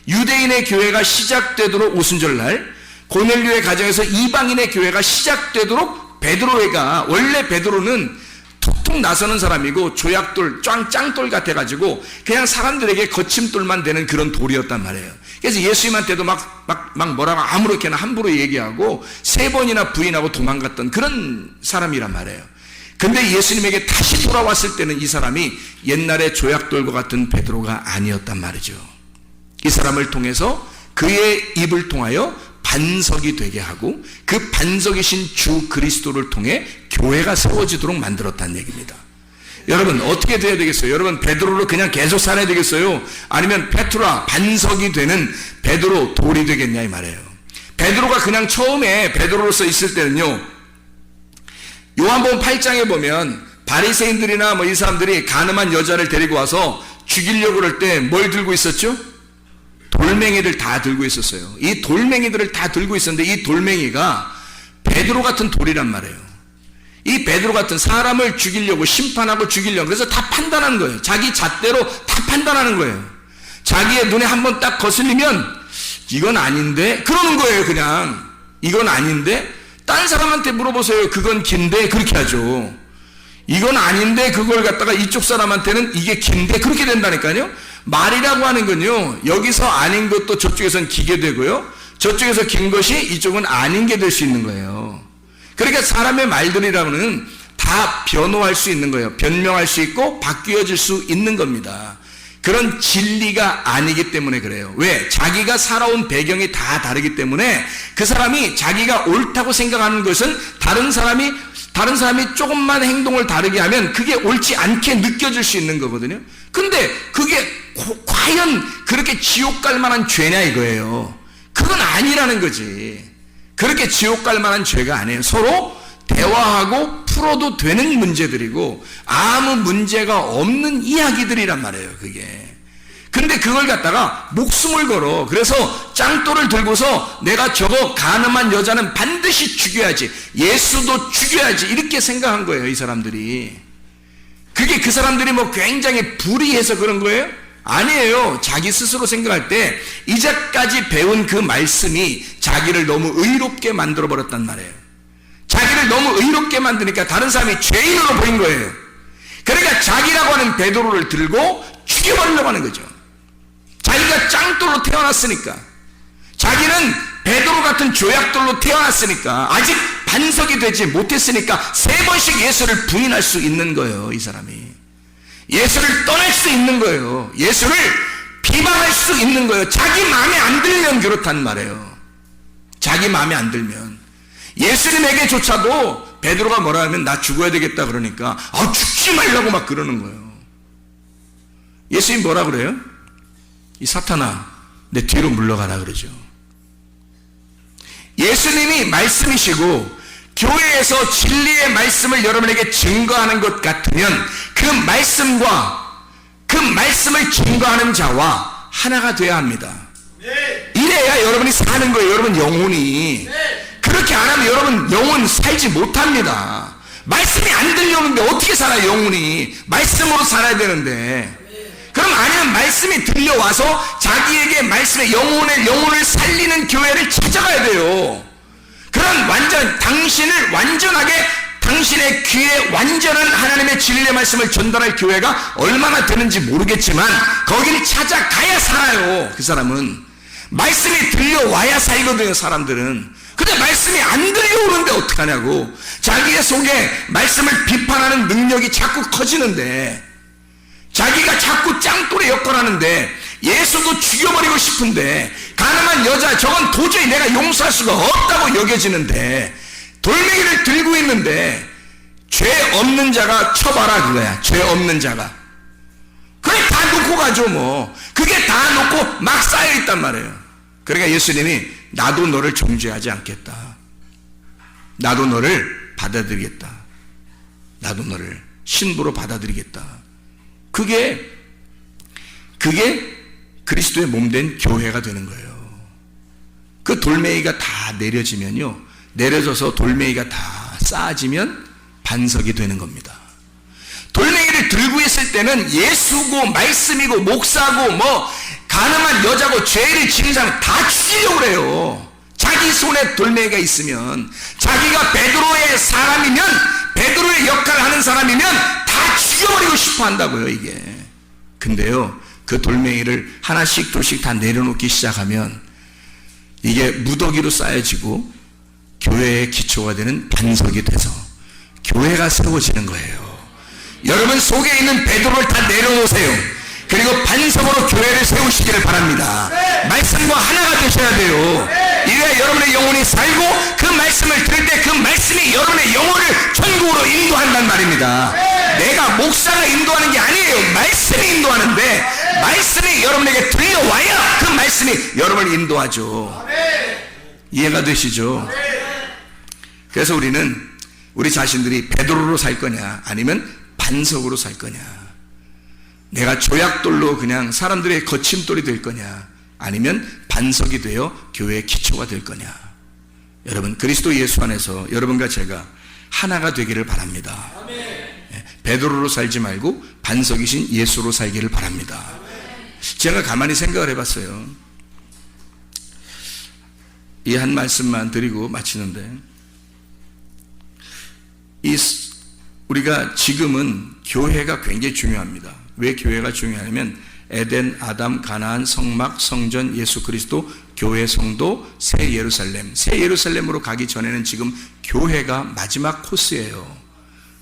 유대인의 교회가 시작되도록 오순절날 고넬료의 가정에서 이방인의 교회가 시작되도록 베드로가, 원래 베드로는 톡톡 나서는 사람이고 조약돌, 짱돌 같아가지고 그냥 사람들에게 거침돌만 되는 그런 돌이었단 말이에요. 그래서 예수님한테도 막 뭐라고 아무렇게나 함부로 얘기하고 3번이나 부인하고 도망갔던 그런 사람이란 말이에요. 근데 예수님에게 다시 돌아왔을 때는 이 사람이 옛날에 조약돌과 같은 베드로가 아니었단 말이죠. 이 사람을 통해서 그의 입을 통하여 반석이 되게 하고 그 반석이신 주 그리스도를 통해 교회가 세워지도록 만들었다는 얘기입니다. 여러분 어떻게 돼야 되겠어요? 여러분 베드로로 그냥 계속 살아야 되겠어요? 아니면 페트라 반석이 되는 베드로 돌이 되겠냐 이 말이에요. 베드로가 그냥 처음에 베드로로서 있을 때는요, 요한복음 8장에 보면 바리새인들이나 뭐 이 사람들이 간음한 여자를 데리고 와서 죽이려고 그럴 때 뭘 들고 있었죠? 돌멩이를 다 들고 있었어요. 이 돌멩이들을 다 들고 있었는데 이 돌멩이가 베드로 같은 돌이란 말이에요. 이 베드로 같은 사람을 죽이려고 심판하고 죽이려고 그래서 다 판단하는 거예요. 자기 잣대로 다 판단하는 거예요. 자기의 눈에 한번 딱 거슬리면 이건 아닌데 그러는 거예요. 그냥 이건 아닌데 딴 사람한테 물어보세요. 그건 긴데 그렇게 하죠. 이건 아닌데 그걸 갖다가 이쪽 사람한테는 이게 긴데 그렇게 된다니까요. 말이라고 하는 건요, 여기서 아닌 것도 저쪽에선 기게 되고요, 저쪽에서 긴 것이 이쪽은 아닌 게 될 수 있는 거예요. 그러니까 사람의 말들이라고는 다 변호할 수 있는 거예요. 변명할 수 있고 바뀌어질 수 있는 겁니다. 그런 진리가 아니기 때문에 그래요. 왜? 자기가 살아온 배경이 다 다르기 때문에 그 사람이 자기가 옳다고 생각하는 것은 다른 사람이 조금만 행동을 다르게 하면 그게 옳지 않게 느껴질 수 있는 거거든요. 근데 그게 과연 그렇게 지옥 갈 만한 죄냐 이거예요. 그건 아니라는 거지. 그렇게 지옥 갈 만한 죄가 아니에요. 서로 대화하고 풀어도 되는 문제들이고 아무 문제가 없는 이야기들이란 말이에요. 그게. 근데 그걸 갖다가 목숨을 걸어. 그래서 짱돌을 들고서 내가 저거 간음한 여자는 반드시 죽여야지, 예수도 죽여야지, 이렇게 생각한 거예요. 이 사람들이. 그게 그 사람들이 뭐 굉장히 불의해서 그런 거예요? 아니에요. 자기 스스로 생각할 때 이제까지 배운 그 말씀이 자기를 너무 의롭게 만들어 버렸단 말이에요. 자기를 너무 의롭게 만드니까 다른 사람이 죄인으로 보인 거예요. 그러니까 자기라고 하는 베드로를 들고 죽여버리려고 하는 거죠. 자기가 짱돌로 태어났으니까, 자기는 베드로 같은 조약돌로 태어났으니까, 아직 반석이 되지 못했으니까 3번씩 예수를 부인할 수 있는 거예요. 이 사람이 예수를 떠날 수 있는 거예요. 예수를 비방할 수 있는 거예요. 자기 마음에 안 들면 그렇단 말이에요. 자기 마음에 안 들면. 예수님에게조차도 베드로가 뭐라 하면 나 죽어야 되겠다 그러니까 죽지 말라고 막 그러는 거예요. 예수님 뭐라 그래요? 이 사탄아 내 뒤로 물러가라 그러죠. 예수님이 말씀이시고 교회에서 진리의 말씀을 여러분에게 증거하는 것 같으면 그 말씀과 그 말씀을 증거하는 자와 하나가 돼야 합니다. 이래야 여러분이 사는 거예요. 여러분 영혼이. 그렇게 안 하면 여러분 영혼 살지 못합니다. 말씀이 안 들려오는데 어떻게 살아요? 영혼이 말씀으로 살아야 되는데. 그럼 아니면 말씀이 들려와서 자기에게 말씀의 영혼을 살리는 교회를 찾아가야 돼요. 그런 당신을 완전하게 당신의 귀에 완전한 하나님의 진리의 말씀을 전달할 교회가 얼마나 되는지 모르겠지만 거기를 찾아가야 살아요. 그 사람은 말씀이 들려와야 살거든요. 사람들은. 근데 말씀이 안 들려오는데 어떡하냐고. 자기의 속에 말씀을 비판하는 능력이 자꾸 커지는데, 자기가 자꾸 짱돌에 엮어나는데, 예수도 죽여버리고 싶은데, 가늠한 여자 저건 도저히 내가 용서할 수가 없다고 여겨지는데, 돌멩이를 들고 있는데 죄 없는 자가 쳐봐라 그거야. 죄 없는 자가. 그래 다 놓고 가죠 뭐. 그게 다 놓고 막 쌓여있단 말이에요. 그러니까 예수님이 나도 너를 정죄하지 않겠다. 나도 너를 받아들이겠다. 나도 너를 신부로 받아들이겠다. 그게 그리스도의 몸된 교회가 되는 거예요. 그 돌멩이가 다 내려지면요, 내려져서 돌멩이가 다 쌓아지면 반석이 되는 겁니다. 돌멩이를 들고 있을 때는 예수고 말씀이고 목사고 뭐 가늠한 여자고 죄를 지는 사람 다 죽이려고 그래요. 자기 손에 돌멩이가 있으면, 자기가 베드로의 사람이면 베드로의 역할을 하는 사람이면 다 죽여버리고 싶어 한다고요, 이게. 근데요, 그 돌멩이를 하나씩 둘씩 다 내려놓기 시작하면 이게 무더기로 쌓여지고 교회의 기초가 되는 반석이 돼서 교회가 세워지는 거예요. 여러분 속에 있는 베드로를 다 내려놓으세요. 그리고 반석으로 교회를 세우시기를 바랍니다. 말씀과 하나가 되셔야 돼요. 이래야 여러분의 영혼이 살고 그 말씀을 들을 때 그 말씀이 여러분의 영혼을 천국으로 인도한단 말입니다. 내가 목사가 인도하는 게 아니에요. 말씀이 인도하는데 말씀이 여러분에게 들려와야 그 말씀이 여러분을 인도하죠. 이해가 되시죠? 그래서 우리는 우리 자신들이 베드로로 살 거냐 아니면 반석으로 살 거냐, 내가 조약돌로 그냥 사람들의 거침돌이 될 거냐 아니면 반석이 되어 교회의 기초가 될 거냐. 여러분 그리스도 예수 안에서 여러분과 제가 하나가 되기를 바랍니다. 베드로로 살지 말고 반석이신 예수로 살기를 바랍니다. 제가 가만히 생각을 해봤어요. 이 한 말씀만 드리고 마치는데, 우리가 지금은 교회가 굉장히 중요합니다. 왜 교회가 중요하냐면 에덴, 아담, 가나안, 성막, 성전, 예수 그리스도, 교회, 성도, 새 예루살렘. 새 예루살렘으로 가기 전에는 지금 교회가 마지막 코스예요.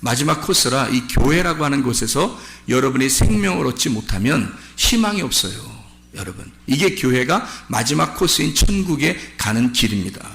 마지막 코스라 이 교회라고 하는 곳에서 여러분이 생명을 얻지 못하면 희망이 없어요. 여러분 이게 교회가 마지막 코스인 천국에 가는 길입니다.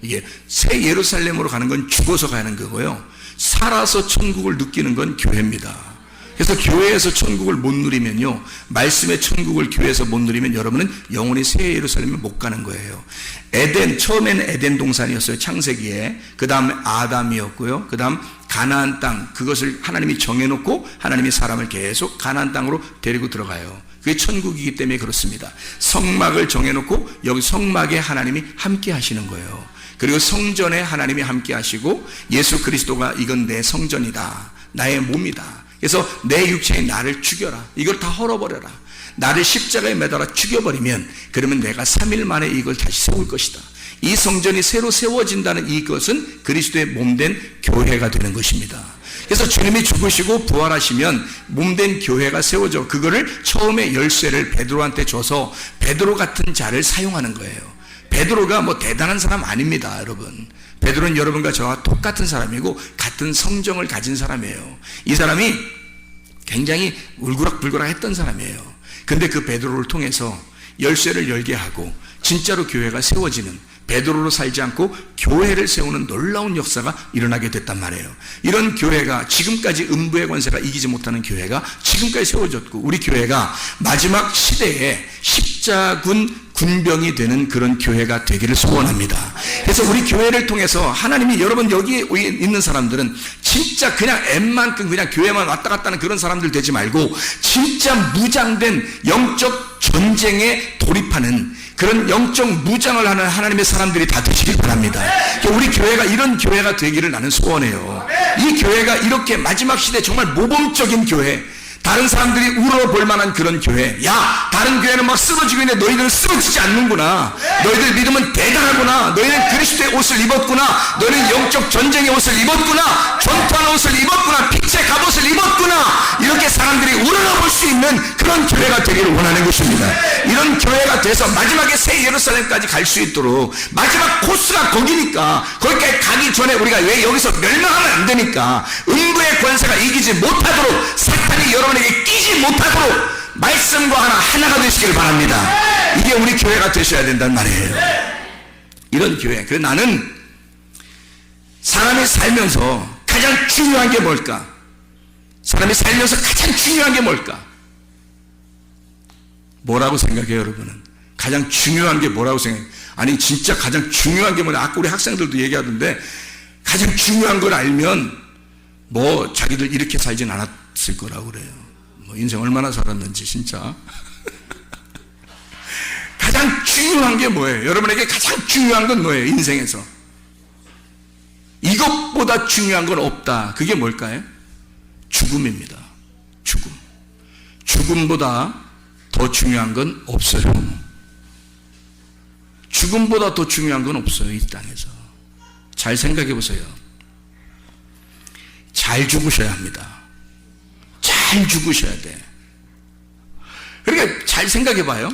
이게 새 예루살렘으로 가는 건 죽어서 가는 거고요, 살아서 천국을 느끼는 건 교회입니다. 그래서 교회에서 천국을 못 누리면요, 말씀의 천국을 교회에서 못 누리면 여러분은 영원히 새 예루살렘에 못 가는 거예요. 에덴, 처음에는 에덴 동산이었어요. 창세기에. 그 다음에 아담이었고요. 그 다음 가나안 땅, 그것을 하나님이 정해놓고 하나님이 사람을 계속 가나안 땅으로 데리고 들어가요. 그게 천국이기 때문에 그렇습니다. 성막을 정해놓고 여기 성막에 하나님이 함께 하시는 거예요. 그리고 성전에 하나님이 함께 하시고 예수 그리스도가 이건 내 성전이다, 나의 몸이다, 그래서 내 육체의 나를 죽여라, 이걸 다 헐어버려라, 나를 십자가에 매달아 죽여버리면 그러면 내가 3일 만에 이걸 다시 세울 것이다. 이 성전이 새로 세워진다는 이것은 그리스도의 몸된 교회가 되는 것입니다. 그래서 주님이 죽으시고 부활하시면 몸된 교회가 세워져 그거를 처음에 열쇠를 베드로한테 줘서 베드로 같은 자를 사용하는 거예요. 베드로가 뭐 대단한 사람 아닙니다, 여러분. 베드로는 여러분과 저와 똑같은 사람이고 같은 성정을 가진 사람이에요. 이 사람이 굉장히 울그락불그락 했던 사람이에요. 근데 그 베드로를 통해서 열쇠를 열게 하고 진짜로 교회가 세워지는, 베드로로 살지 않고 교회를 세우는 놀라운 역사가 일어나게 됐단 말이에요. 이런 교회가 지금까지 음부의 권세가 이기지 못하는 교회가 지금까지 세워졌고, 우리 교회가 마지막 시대에 십자군 군병이 되는 그런 교회가 되기를 소원합니다. 그래서 우리 교회를 통해서 하나님이, 여러분 여기 있는 사람들은 진짜 그냥 웬만큼 그냥 교회만 왔다 갔다 하는 그런 사람들 되지 말고 진짜 무장된 영적 전쟁에 돌입하는 그런 영적 무장을 하는 하나님의 사람들이 다 되시길 바랍니다. 우리 교회가 이런 교회가 되기를 나는 소원해요. 이 교회가 이렇게 마지막 시대 정말 모범적인 교회, 다른 사람들이 울어볼 만한 그런 교회. 야, 다른 교회는 막 쓰러지고 있는데 너희들은 쓰러지지 않는구나. 너희들 믿음은 대단하구나. 너희는 그리스도의 옷을 입었구나. 너희는 영적 전쟁의 옷을 입었구나. 전투하는 옷을 입었구나. 빛의 갑옷을 입었구나. 이렇게 사람들이 우러러볼 수 있는 그런 교회가 되기를 원하는 것입니다. 이런 교회가 돼서 마지막에 새 예루살렘까지 갈 수 있도록, 마지막 코스가 거기니까 거기까지 가기 전에 우리가 왜 여기서 멸망하면 안 되니까 음부의 권세가 이기지 못하도록, 사탄이 여러분에게 끼지 못하도록 말씀과 하나가 되시길 바랍니다. 이게 우리 교회가 되셔야 된단 말이에요. 이런 교회. 그래서 나는 사람이 살면서 가장 중요한 게 뭘까? 사람이 살면서 가장 중요한 게 뭘까? 뭐라고 생각해요, 여러분은? 가장 중요한 게 뭐라고 생각해요? 아니, 진짜 가장 중요한 게 뭐냐? 아까 우리 학생들도 얘기하던데, 가장 중요한 걸 알면 뭐 자기들 이렇게 살진 않았을 거라고 그래요. 뭐 인생 얼마나 살았는지 진짜. 가장 중요한 게 뭐예요? 여러분에게 가장 중요한 건 뭐예요? 인생에서 이것보다 중요한 건 없다. 그게 뭘까요? 죽음입니다. 죽음. 죽음보다 더 중요한 건 없어요. 죽음보다 더 중요한 건 없어요, 이 땅에서. 잘 생각해 보세요. 잘 죽으셔야 합니다. 잘 죽으셔야 돼. 그러니까 잘 생각해 봐요.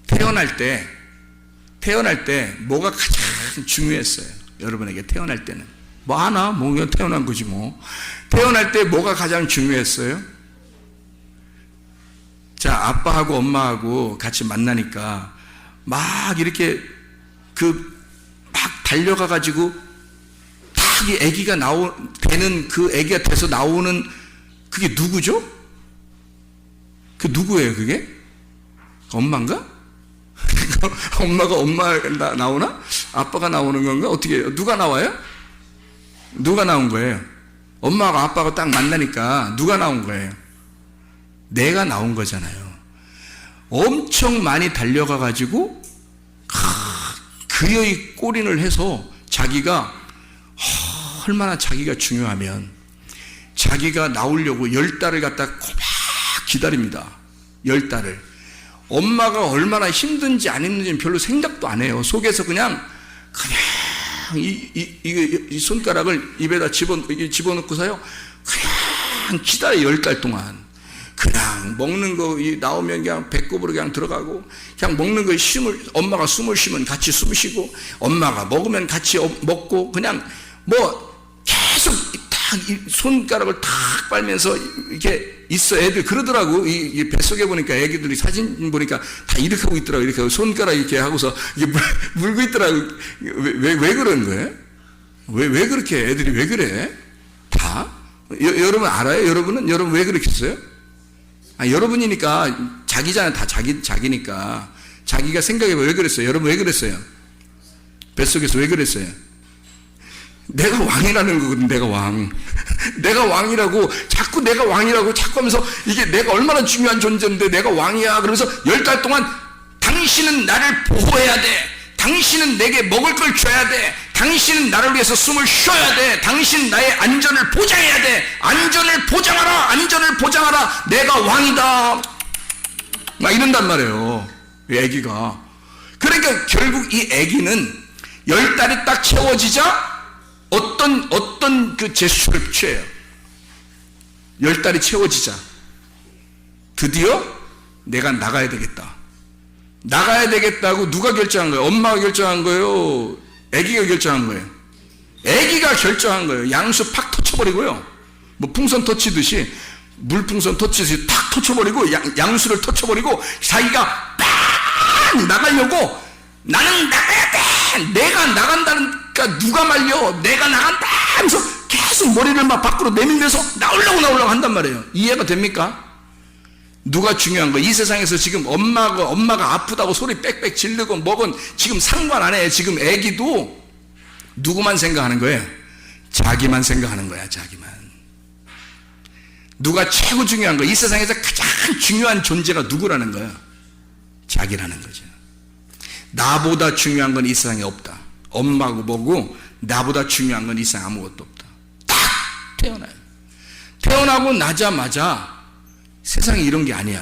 태어날 때 뭐가 가장 중요했어요? 여러분에게 태어날 때는. 뭐 하나? 뭐 그냥 태어난 거지 뭐. 태어날 때 뭐가 가장 중요했어요? 자, 아빠하고 엄마하고 같이 만나니까 막 이렇게 막 달려가가지고 딱 이 아기가 되는 그 아기가 돼서 나오는 그게 누구죠? 그 누구예요, 그게? 엄마인가? 엄마가 나오나? 아빠가 나오는 건가? 어떻게 해요? 누가 나와요? 누가 나온 거예요? 엄마가 아빠가 딱 만나니까 누가 나온 거예요? 내가 나온 거잖아요. 엄청 많이 달려가가지고 그의 꼬린을 해서 자기가 얼마나 자기가 중요하면 자기가 나오려고 10달을 갖다 고막 기다립니다. 10달을. 엄마가 얼마나 힘든지 안 힘든지 별로 생각도 안 해요. 속에서 그냥 이 손가락을 입에다 집어넣고서요. 그냥 기다려 10달 동안. 그냥 먹는 거 나오면 그냥 배꼽으로 그냥 들어가고 그냥 먹는 거에 엄마가 숨을 쉬면 같이 숨 쉬고 엄마가 먹으면 같이 먹고 그냥 뭐 계속 딱 손가락을 탁 빨면서 이렇게 있어. 애들 그러더라고. 이 뱃속에 보니까 애기들이 사진 보니까 다 이렇게 하고 있더라고. 이렇게 하고 손가락 이렇게 하고서 이게 물고 있더라고. 왜 그런 거예요? 왜 그렇게 애들이 왜 그래? 다? 여러분 알아요? 여러분 왜 그렇게 했어요? 여러분이니까 자기잖아요. 다 자기니까. 자기가 생각해봐. 왜 그랬어요? 여러분 왜 그랬어요? 뱃속에서 왜 그랬어요? 내가 왕이라는 거거든. 내가 왕. 내가 왕이라고 자꾸 내가 왕이라고 자꾸 하면서 이게 내가 얼마나 중요한 존재인데 내가 왕이야. 그러면서 10달 동안 당신은 나를 보호해야 돼. 당신은 내게 먹을 걸 줘야 돼. 당신은 나를 위해서 숨을 쉬어야 돼. 당신 나의 안전을 보장해야 돼. 안전을 보장하라. 안전을 보장하라. 내가 왕이다. 막 이런단 말이에요. 이 애기가. 그러니까 결국 이 애기는 10달이 딱 채워지자 어떤 그 제스처를 취해요. 10달이 채워지자 드디어 내가 나가야 되겠다. 나가야 되겠다고 누가 결정한 거예요? 엄마가 결정한 거예요? 아기가 결정한 거예요? 아기가 결정한 거예요. 양수 팍 터쳐버리고요. 뭐 풍선 터치듯이 물풍선 터치듯이 탁 터쳐버리고 양수를 터쳐버리고 자기가 빡 나가려고 나는 나가야 돼. 내가 나간다니까 누가 말려. 내가 나간다 하면서 계속 머리를 막 밖으로 내밀면서 나오려고 한단 말이에요. 이해가 됩니까? 누가 중요한 거예요? 이 세상에서 지금 엄마가 아프다고 소리 빽빽 지르고 먹은 지금 상관 안 해요. 지금 애기도 누구만 생각하는 거예요? 자기만 생각하는 거야. 자기만. 누가 최고 중요한 거야? 이 세상에서 가장 중요한 존재가 누구라는 거야? 자기라는 거죠. 나보다 중요한 건 이 세상에 없다. 엄마고 뭐고 나보다 중요한 건 이 세상에 아무것도 없다. 딱 태어나요. 태어나고 나자마자 세상에 이런 게 아니야.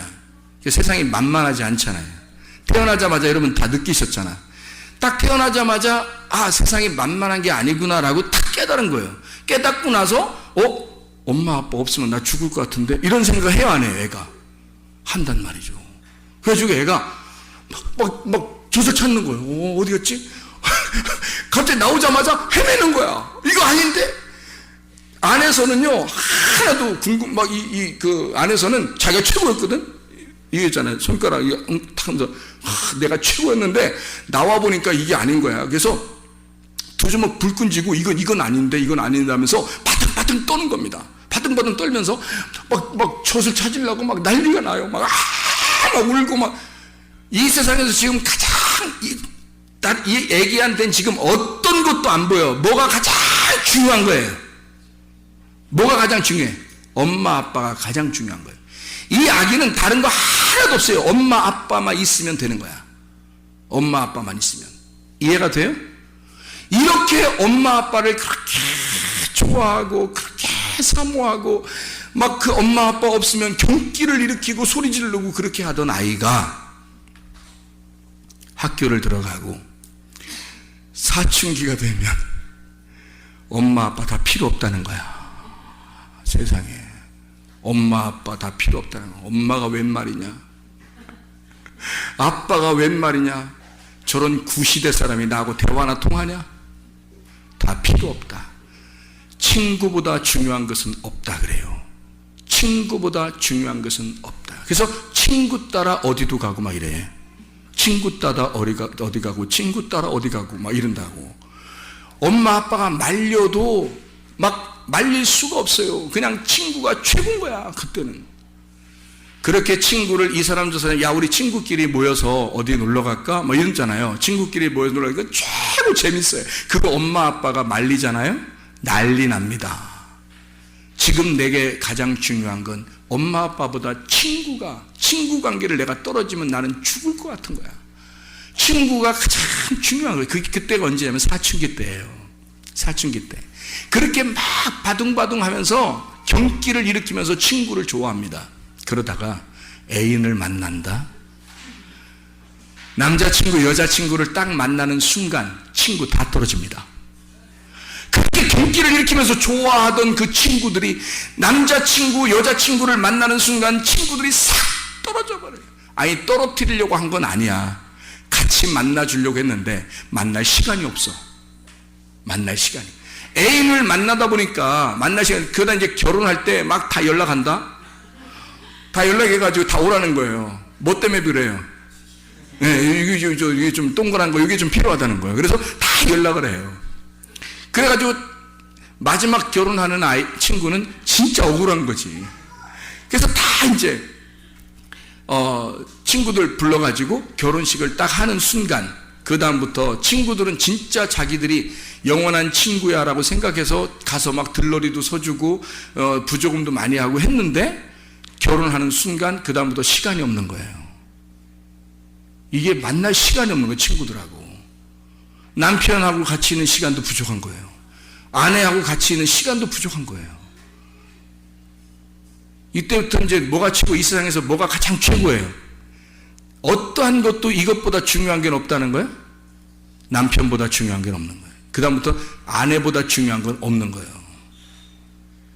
세상이 만만하지 않잖아요. 태어나자마자 여러분 다 느끼셨잖아. 딱 태어나자마자 세상이 만만한 게 아니구나라고 딱 깨달은 거예요. 깨닫고 나서 엄마 아빠 없으면 나 죽을 것 같은데 이런 생각을 해요 안 해요? 애가 한단 말이죠. 그래가지고 애가 막 젖을 찾는 거예요. 어디 갔지? 갑자기 나오자마자 헤매는 거야. 이거 아닌데? 안에서는요 하나도 그 안에서는 자기가 최고였거든. 이게 있잖아요. 손가락 탁 하면서 내가 최고였는데 나와 보니까 이게 아닌 거야. 그래서 두 주먹 불 끈지고 이건 아닌데 하면서 바등바등 떠는 겁니다. 바등바등 떨면서 막 젖을 찾으려고 막 난리가 나요. 막 울고 막. 이 세상에서 지금 가장 이 애기한테는 지금 어떤 것도 안 보여. 뭐가 가장 중요한 거예요? 뭐가 가장 중요해? 엄마 아빠가 가장 중요한 거예요. 이 아기는 다른 거 하나도 없어요. 엄마 아빠만 있으면 되는 거야. 엄마 아빠만 있으면. 이해가 돼요? 이렇게 엄마 아빠를 그렇게 좋아하고 그렇게 사모하고 막 그 엄마 아빠 없으면 경기를 일으키고 소리 지르고 그렇게 하던 아이가 학교를 들어가고 사춘기가 되면 엄마 아빠 다 필요 없다는 거야. 세상에 엄마 아빠 다 필요 없다는 거. 엄마가 웬 말이냐, 아빠가 웬 말이냐, 저런 구시대 사람이 나하고 대화나 통하냐, 다 필요 없다. 친구보다 중요한 것은 없다 그래요. 친구보다 중요한 것은 없다. 그래서 친구 따라 어디도 가고 막 이래. 친구 따라 어디 가고, 친구 따라 어디 가고 막 이런다고. 엄마 아빠가 말려도 막 말릴 수가 없어요. 그냥 친구가 최고인 거야 그때는. 그렇게 친구를, 이 사람 저 사람, 야 우리 친구끼리 모여서 어디 놀러 갈까? 뭐 이러잖아요. 친구끼리 모여서 놀러 가니까 최고 재밌어요. 그거 엄마 아빠가 말리잖아요. 난리 납니다. 지금 내게 가장 중요한 건 엄마 아빠보다 친구 관계를 내가 떨어지면 나는 죽을 것 같은 거야. 친구가 가장 중요한 거예요. 그때가 언제냐면 사춘기 때예요. 사춘기 때. 그렇게 막 바둥바둥 하면서 경기를 일으키면서 친구를 좋아합니다. 그러다가 애인을 만난다. 남자친구, 여자친구를 딱 만나는 순간 친구 다 떨어집니다. 그렇게 경기를 일으키면서 좋아하던 그 친구들이 남자친구, 여자친구를 만나는 순간 친구들이 싹 떨어져 버려요. 아니, 떨어뜨리려고 한 건 아니야. 같이 만나주려고 했는데 만날 시간이 없어. 만날 시간이. 애인을 만나다 보니까 만날 시간, 그러다 이제 결혼할 때 막 다 연락한다? 다 연락해가지고 다 오라는 거예요. 뭐 때문에 그래요? 네, 이게 좀 동그란 거, 이게 좀 필요하다는 거예요. 그래서 다 연락을 해요. 그래가지고 마지막 결혼하는 친구는 진짜 억울한 거지. 그래서 다 이제 친구들 불러가지고 결혼식을 딱 하는 순간, 그 다음부터 친구들은 진짜 자기들이 영원한 친구야 라고 생각해서 가서 막 들러리도 서주고 부조금도 많이 하고 했는데, 결혼하는 순간 그 다음부터 시간이 없는 거예요. 이게 만날 시간이 없는 거예요. 친구들하고 남편하고 같이 있는 시간도 부족한 거예요. 아내하고 같이 있는 시간도 부족한 거예요. 이때부터 이제 뭐가 최고, 이 세상에서 뭐가 가장 최고예요? 어떠한 것도 이것보다 중요한 게 없다는 거예요. 남편보다 중요한 게 없는 거예요. 그 다음부터 아내보다 중요한 건 없는 거예요.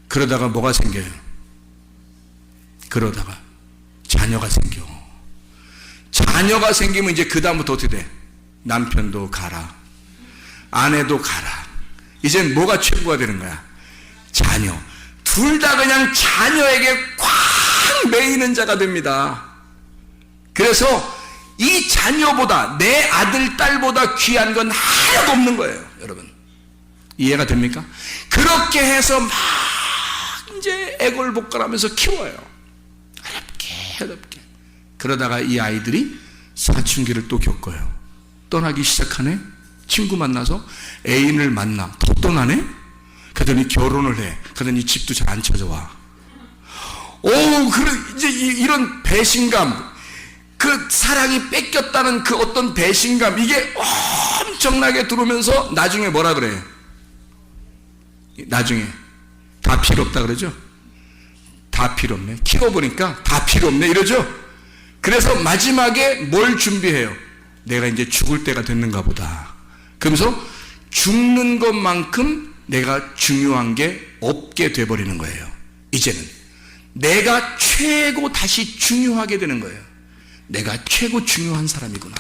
그러다가 뭐가 생겨요? 그러다가 자녀가 생겨. 자녀가 생기면 이제 그 다음부터 어떻게 돼? 남편도 가라, 아내도 가라. 이젠 뭐가 최고가 되는 거야? 자녀. 둘 다 그냥 자녀에게 꽉 매이는 자가 됩니다. 그래서 이 자녀보다, 내 아들, 딸보다 귀한 건 하나도 없는 거예요. 여러분, 이해가 됩니까? 그렇게 해서 막 이제 애걸복걸하면서 키워요. 어렵게. 그러다가 이 아이들이 사춘기를 또 겪어요. 떠나기 시작하네. 친구 만나서 애인을 만나. 더 떠나네. 그러더니 결혼을 해. 그러더니 집도 잘 안 찾아와. 이제 이런 배신감, 그 사랑이 뺏겼다는 그 어떤 배신감, 이게 엄청나게 들어오면서 나중에 뭐라 그래요? 나중에 다 필요 없다 그러죠? 다 필요 없네. 키워보니까 다 필요 없네 이러죠? 그래서 마지막에 뭘 준비해요? 내가 이제 죽을 때가 됐는가 보다. 그러면서 죽는 것만큼 내가 중요한 게 없게 돼버리는 거예요. 이제는 내가 최고 다시 중요하게 되는 거예요. 내가 최고 중요한 사람이구나.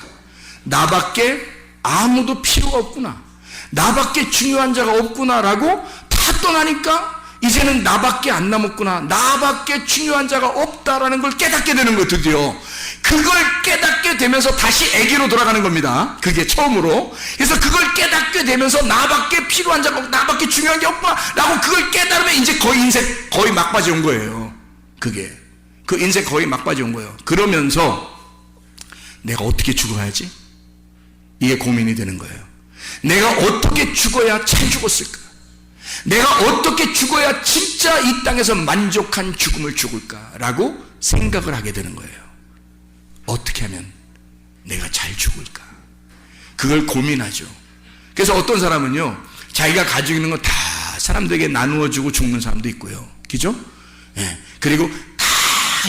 나밖에 아무도 필요가 없구나. 나밖에 중요한 자가 없구나라고 다 떠나니까 이제는 나밖에 안 남았구나. 나밖에 중요한 자가 없다라는 걸 깨닫게 되는 거예요. 드디어 그걸 깨닫게 되면서 다시 애기로 돌아가는 겁니다. 그게 처음으로. 그래서 그걸 깨닫게 되면서 나밖에 필요한 자가 없고 나밖에 중요한 게 없구나 라고 그걸 깨달으면 이제 거의 인생 거의 막바지 온 거예요. 그게 그 인생 거의 막바지 온 거예요. 그러면서 내가 어떻게 죽어야지? 이게 고민이 되는 거예요. 내가 어떻게 죽어야 잘 죽었을까? 내가 어떻게 죽어야 진짜 이 땅에서 만족한 죽음을 죽을까라고 생각을 하게 되는 거예요. 어떻게 하면 내가 잘 죽을까? 그걸 고민하죠. 그래서 어떤 사람은요, 자기가 가지고 있는 거 다 사람들에게 나누어 주고 죽는 사람도 있고요. 그죠? 예. 그리고 다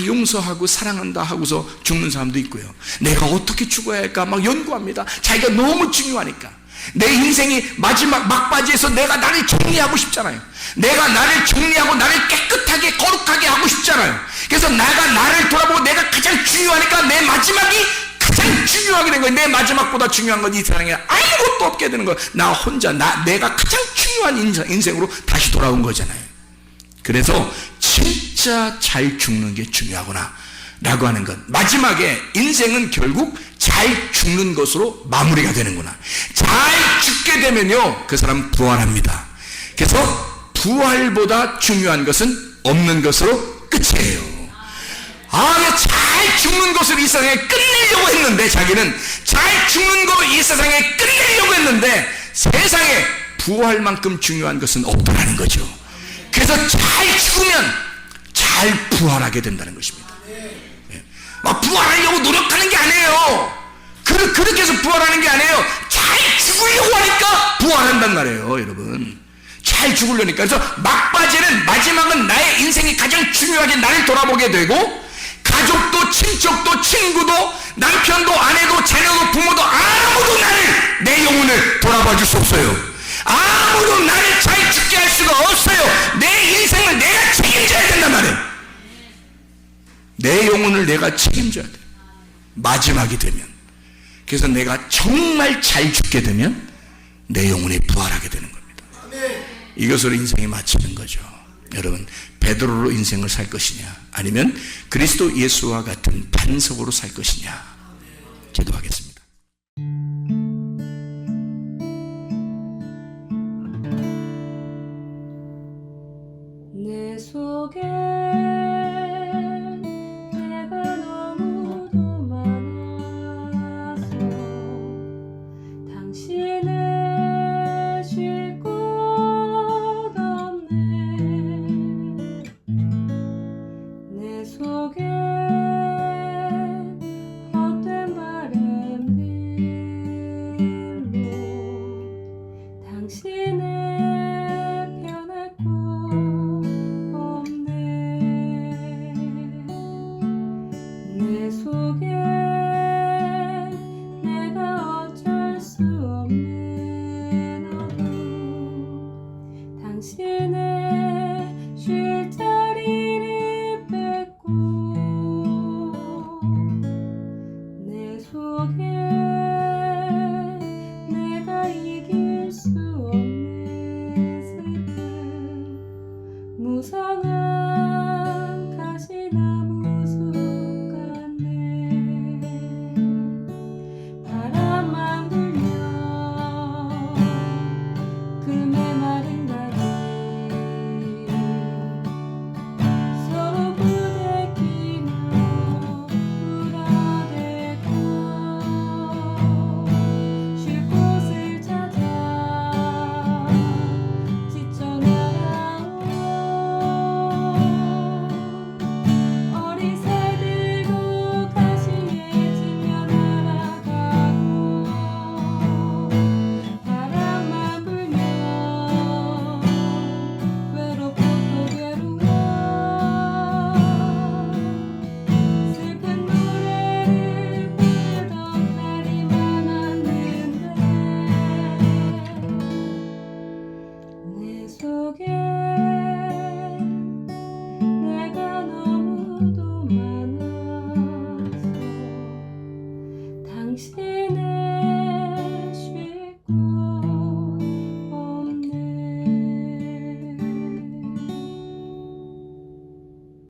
용서하고 사랑한다 하고서 죽는 사람도 있고요. 내가 어떻게 죽어야 할까 막 연구합니다. 자기가 너무 중요하니까. 내 인생이 마지막 막바지에서 내가 나를 정리하고 싶잖아요. 내가 나를 정리하고 나를 깨끗하게 거룩하게 하고 싶잖아요. 그래서 내가 나를 돌아보고 내가 가장 중요하니까 내 마지막이 가장 중요하게 된 거예요. 내 마지막보다 중요한 건 이 세상에 아무것도 없게 되는 거예요. 나 혼자 내가 가장 중요한 인생으로 다시 돌아온 거잖아요. 그래서 진짜 잘 죽는 게 중요하구나 라고 하는 건, 마지막에 인생은 결국 잘 죽는 것으로 마무리가 되는구나. 잘 죽게 되면요 그 사람 부활합니다. 그래서 부활보다 중요한 것은 없는 것으로 끝이에요. 잘 죽는 것을 이 세상에 끝내려고 했는데, 자기는 잘 죽는 것을 이 세상에 끝내려고 했는데 세상에 부활만큼 중요한 것은 없더라는 거죠. 그래서 잘 죽으면 잘 부활하게 된다는 것입니다. 막 부활하려고 노력하는 게 아니에요. 그렇게 해서 부활하는 게 아니에요. 잘 죽으려고 하니까 부활한단 말이에요, 여러분. 잘 죽으려니까. 그래서 막바지는, 마지막은 나의 인생이 가장 중요하게 나를 돌아보게 되고, 가족도 친척도 친구도 남편도 아내도 자녀도 부모도 아무도 나를, 내 영혼을 돌아봐 줄 수 없어요. 아무도 나를 잘 죽게 할 수가 없어요. 내 인생을 내가 책임져야 된단 말이에요. 내 영혼을 내가 책임져야 돼, 마지막이 되면. 그래서 내가 정말 잘 죽게 되면 내 영혼이 부활하게 되는 겁니다. 이것으로 인생이 마치는 거죠. 여러분, 베드로로 인생을 살 것이냐, 아니면 그리스도 예수와 같은 반석으로 살 것이냐, 기도하겠습니다. 내 속에 내가 너무도 많아서 당신을 쉴 곳 없네. 내 속에 헛된 바램들로 당신의